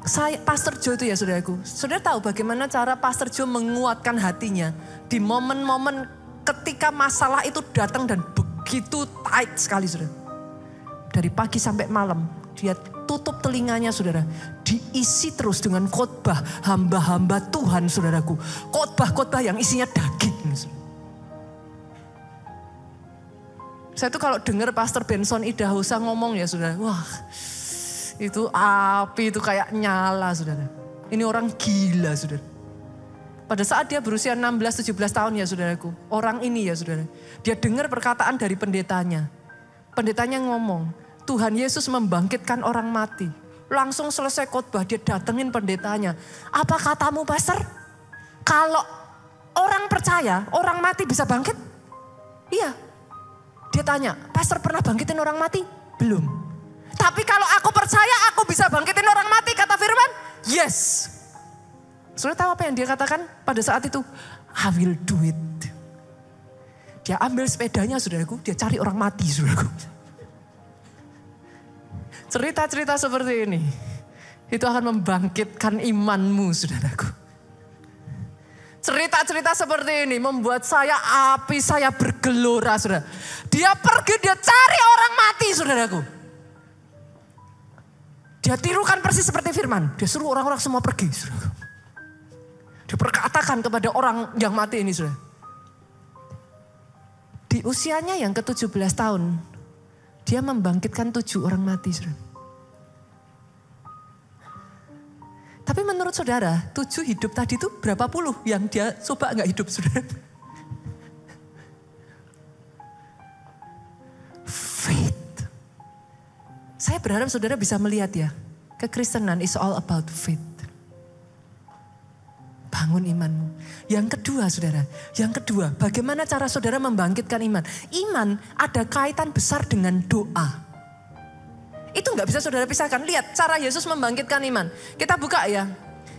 Saya, Pastor Jo itu ya saudaraku. Saudara tahu bagaimana cara Pastor Jo menguatkan hatinya. Di momen-momen ketika masalah itu datang dan begitu tight sekali saudara. Dari pagi sampai malam. Dia tutup telinganya saudara. Diisi terus dengan khotbah hamba-hamba Tuhan saudaraku. Khotbah-khotbah yang isinya daging saudara. Saya tuh kalau dengar Pastor Benson Idahosa ngomong ya saudara, wah itu api itu kayak nyala saudara. Ini orang gila saudara. Pada saat dia berusia 16-17 tahun ya saudaraku, orang ini ya saudara, dia dengar perkataan dari pendetanya. Pendetanya ngomong, Tuhan Yesus membangkitkan orang mati. Langsung selesai khotbah dia datengin pendetanya. Apa katamu pastor? Kalau orang percaya, orang mati bisa bangkit? Iya. Dia tanya, pastor pernah bangkitin orang mati? Belum. Tapi kalau aku percaya aku bisa bangkitin orang mati, kata firman, yes. Saudara tahu apa yang dia katakan pada saat itu? I will do it. Dia ambil sepedanya saudaraku, dia cari orang mati saudaraku. Cerita-cerita seperti ini, itu akan membangkitkan imanmu saudaraku. Cerita-cerita seperti ini membuat api saya bergelora saudara. Dia pergi, dia cari orang mati saudaraku. Dia tirukan persis seperti firman. Dia suruh orang-orang semua pergi saudaraku. Dia berkatakan kepada orang yang mati ini saudara. Di usianya yang ke-17 tahun, dia membangkitkan 7 orang mati saudara. Tapi menurut saudara, 7 hidup tadi itu berapa puluh yang dia coba gak hidup saudara? Faith. Saya berharap saudara bisa melihat ya, kekristenan is all about faith. Bangun imanmu. Yang kedua saudara, bagaimana cara saudara membangkitkan iman? Iman ada kaitan besar dengan doa. Itu nggak bisa saudara pisahkan. Lihat cara Yesus membangkitkan iman. Kita buka ya.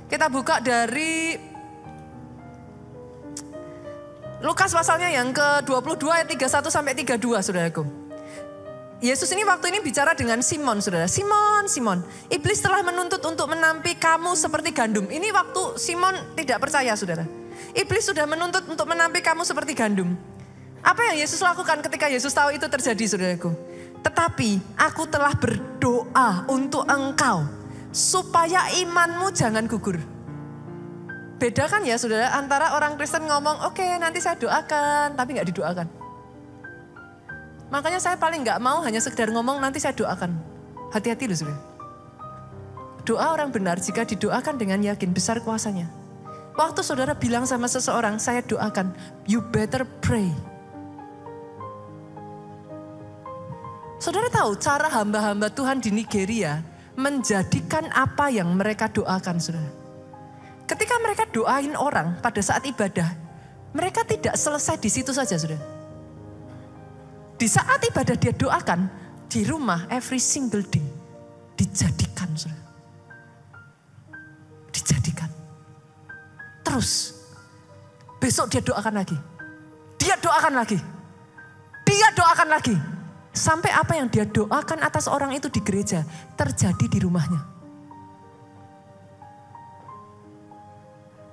Kita buka dari Lukas pasalnya yang ke-22 ayat 31 sampai 32 saudaraku. Yesus ini waktu ini bicara dengan Simon saudara. Simon, iblis telah menuntut untuk menampi kamu seperti gandum. Ini waktu Simon tidak percaya saudara. Iblis sudah menuntut untuk menampi kamu seperti gandum. Apa yang Yesus lakukan ketika Yesus tahu itu terjadi saudaraku? Tetapi aku telah berdoa untuk engkau supaya imanmu jangan gugur. Beda kan ya saudara antara orang Kristen ngomong oke, nanti saya doakan tapi gak didoakan. Makanya saya paling gak mau hanya sekedar ngomong nanti saya doakan. Hati-hati loh saudara. Doa orang benar jika didoakan dengan yakin besar kuasanya. Waktu saudara bilang sama seseorang saya doakan, you better pray tahu cara hamba-hamba Tuhan di Nigeria menjadikan apa yang mereka doakan, saudara. Ketika mereka doain orang pada saat ibadah, mereka tidak selesai di situ saja, saudara. Di saat ibadah dia doakan, di rumah every single day dijadikan, saudara. Dijadikan. Terus, besok dia doakan lagi. Dia doakan lagi. Dia doakan lagi. Sampai apa yang dia doakan atas orang itu di gereja terjadi di rumahnya.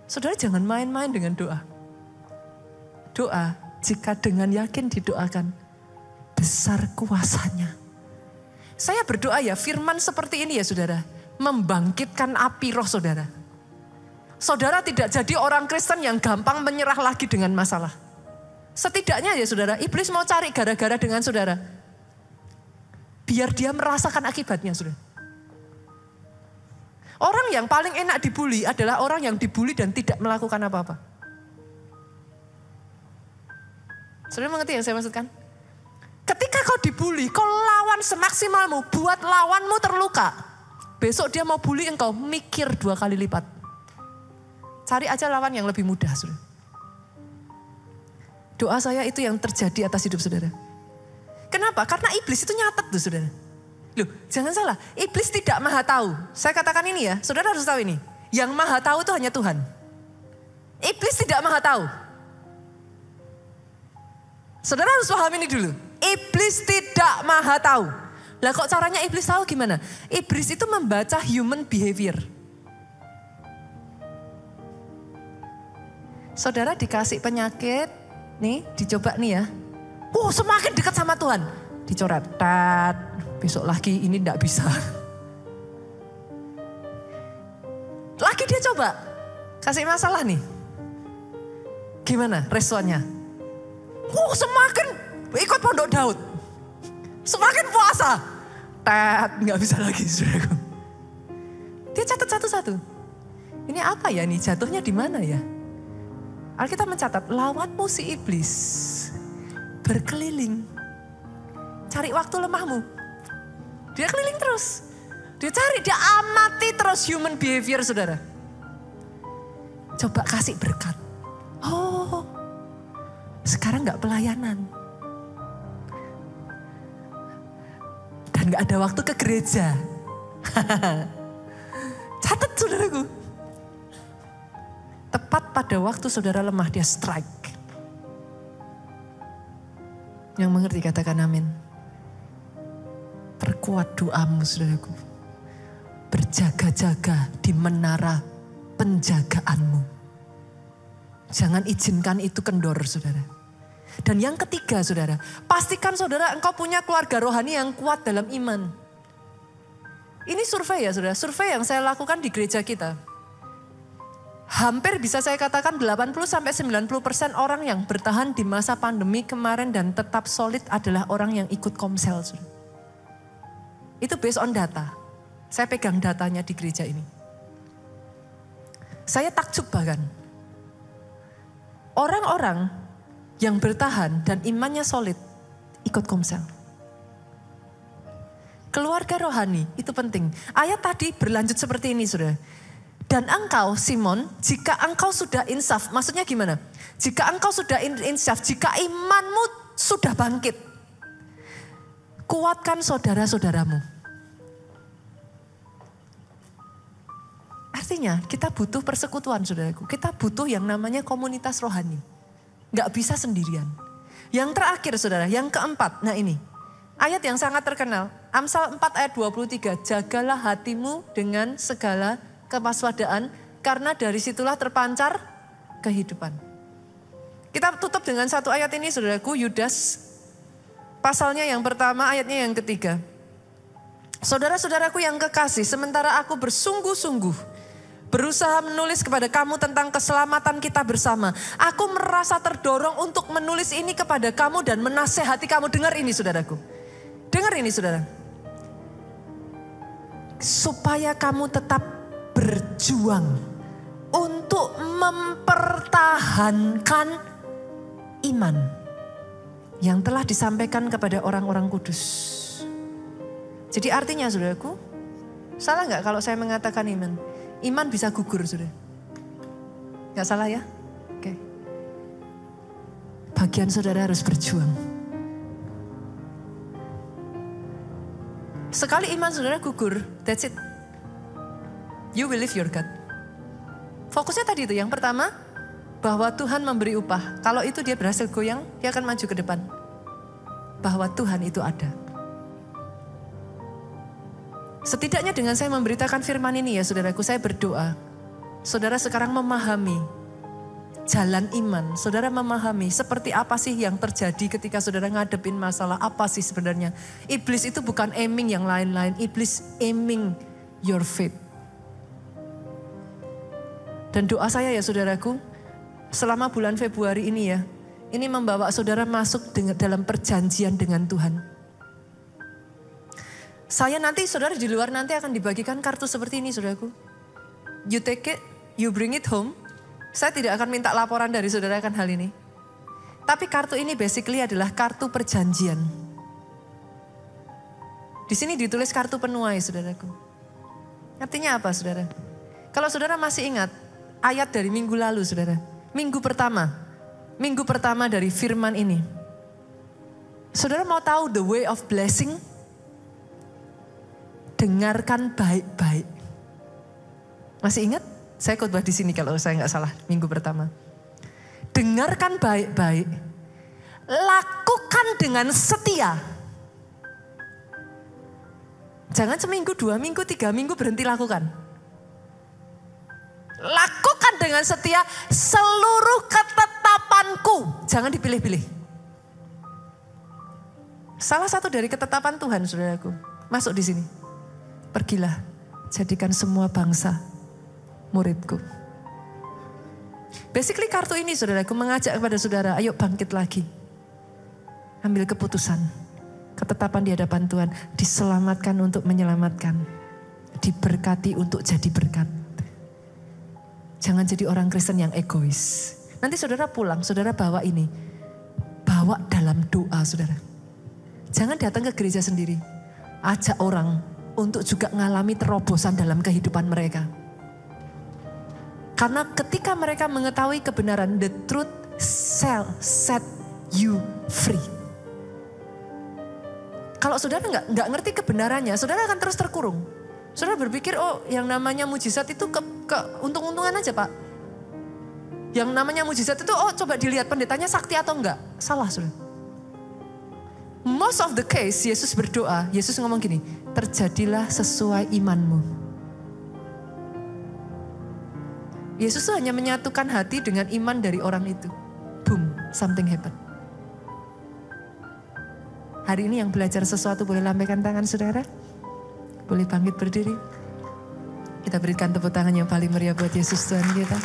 Saudara jangan main-main dengan doa. Doa jika dengan yakin didoakan, besar kuasanya. Saya berdoa ya firman seperti ini ya saudara. Membangkitkan api roh saudara. Saudara tidak jadi orang Kristen yang gampang menyerah lagi dengan masalah. Setidaknya ya saudara, iblis mau cari gara-gara dengan saudara. Biar dia merasakan akibatnya saudara. Orang yang paling enak dibully adalah orang yang dibully dan tidak melakukan apa-apa. Saudara mengerti yang saya maksudkan? Ketika kau dibully, kau lawan semaksimalmu, buat lawanmu terluka. Besok dia mau bully engkau, mikir 2 kali lipat. Cari aja lawan yang lebih mudah, saudara. Doa saya itu yang terjadi atas hidup saudara. Kenapa? Karena iblis itu nyatet tuh saudara. Loh, jangan salah. Iblis tidak maha tahu. Saya katakan ini ya, saudara harus tahu ini. Yang maha tahu itu hanya Tuhan. Iblis tidak maha tahu. Saudara harus paham ini dulu. Iblis tidak maha tahu. Lah kok caranya iblis tahu gimana? Iblis itu membaca human behavior. Saudara dikasih penyakit, nih dicoba nih ya. Semakin dekat sama Tuhan. Dicoret, besok lagi ini enggak bisa. Lagi dia coba, kasih masalah nih. Gimana responnya? Semakin ikut pondok Daud. Semakin puasa. Enggak bisa lagi saudaraku. Dia catat satu-satu. Ini apa ya nih, jatuhnya di mana ya? Alkitab mencatat, lawanmu si iblis berkeliling. Cari waktu lemahmu. Dia keliling terus. Dia cari, dia amati terus human behavior saudara. Coba kasih berkat. Sekarang gak pelayanan. Dan gak ada waktu ke gereja. Catat saudaraku. Tepat pada waktu saudara lemah dia strike. Yang mengerti katakan amin. Perkuat doamu saudaraku. Berjaga-jaga di menara penjagaanmu. Jangan izinkan itu kendor saudara. Dan yang ketiga saudara, pastikan saudara engkau punya keluarga rohani yang kuat dalam iman. Ini survei ya saudara, survei yang saya lakukan di gereja kita. Hampir bisa saya katakan 80-90% orang yang bertahan di masa pandemi kemarin dan tetap solid adalah orang yang ikut komsel. Itu based on data. Saya pegang datanya di gereja ini. Saya takjub bahkan. Orang-orang yang bertahan dan imannya solid ikut komsel. Keluarga rohani itu penting. Ayat tadi berlanjut seperti ini saudara. Dan engkau Simon, jika engkau sudah insaf, maksudnya gimana? Jika engkau sudah insaf, jika imanmu sudah bangkit, kuatkan saudara-saudaramu. Artinya kita butuh persekutuan saudaraku, kita butuh yang namanya komunitas rohani. Gak bisa sendirian. Yang terakhir saudara, yang keempat, nah ini. Ayat yang sangat terkenal, Amsal 4 ayat 23, jagalah hatimu dengan segala kewaspadaan, karena dari situlah terpancar kehidupan. Kita tutup dengan satu ayat ini saudaraku, Yudas pasalnya yang pertama, ayatnya yang ketiga. Saudara-saudaraku yang kekasih, sementara aku bersungguh-sungguh berusaha menulis kepada kamu tentang keselamatan kita bersama, aku merasa terdorong untuk menulis ini kepada kamu dan menasehati kamu. Dengar ini saudaraku, dengar ini saudara. Supaya kamu tetap berjuang untuk mempertahankan iman yang telah disampaikan kepada orang-orang kudus. Jadi artinya saudaraku, salah nggak kalau saya mengatakan iman? Iman bisa gugur saudara. Nggak salah ya? Oke. Bagian saudara harus berjuang. Sekali iman saudara gugur, that's it. You will live your God. Fokusnya tadi itu, yang pertama, bahwa Tuhan memberi upah. Kalau itu dia berhasil goyang, dia akan maju ke depan. Bahwa Tuhan itu ada. Setidaknya dengan saya memberitakan firman ini ya saudaraku, saya berdoa. Saudara sekarang memahami jalan iman. Saudara memahami seperti apa sih yang terjadi ketika saudara ngadepin masalah. Apa sih sebenarnya? Iblis itu bukan aiming yang lain-lain. Iblis aiming your faith. Dan doa saya ya saudaraku, selama bulan Februari ini ya, ini membawa saudara masuk dalam perjanjian dengan Tuhan. Saya nanti, saudara di luar nanti akan dibagikan kartu seperti ini saudaraku. You take it, you bring it home. Saya tidak akan minta laporan dari saudara akan hal ini. Tapi kartu ini basically adalah kartu perjanjian. Di sini ditulis kartu penuai saudaraku. Artinya apa saudara? Kalau saudara masih ingat ayat dari minggu lalu saudara. Minggu pertama dari firman ini. Saudara mau tahu the way of blessing? Dengarkan baik-baik. Masih ingat? Saya khotbah di sini kalau saya nggak salah minggu pertama. Dengarkan baik-baik. Lakukan dengan setia. Jangan seminggu, 2 minggu, 3 minggu berhenti lakukan. Lakukan dengan setia seluruh ketetapanku. Jangan dipilih-pilih. Salah satu dari ketetapan Tuhan, saudaraku, masuk di sini. Pergilah, jadikan semua bangsa muridku. Basically kartu ini, saudaraku, mengajak kepada saudara, ayo bangkit lagi. Ambil keputusan. Ketetapan di hadapan Tuhan. Diselamatkan untuk menyelamatkan. Diberkati untuk jadi berkat. Jangan jadi orang Kristen yang egois. Nanti saudara pulang, saudara bawa ini. Bawa dalam doa saudara. Jangan datang ke gereja sendiri. Ajak orang untuk juga mengalami terobosan dalam kehidupan mereka. Karena ketika mereka mengetahui kebenaran, the truth shall set you free. Kalau saudara nggak ngerti kebenarannya, saudara akan terus terkurung. Saudara berpikir, oh yang namanya mujizat itu untung-untungan aja Pak. Yang namanya mujizat itu, oh coba dilihat pendetanya sakti atau enggak. Salah saudara. Most of the case, Yesus berdoa, Yesus ngomong gini, terjadilah sesuai imanmu. Yesus tuh hanya menyatukan hati dengan iman dari orang itu. Boom, something happen. Hari ini yang belajar sesuatu boleh lambaikan tangan saudara. Boleh bangkit berdiri. Kita berikan tepuk tangan yang paling meriah buat Yesus Tuhan kita.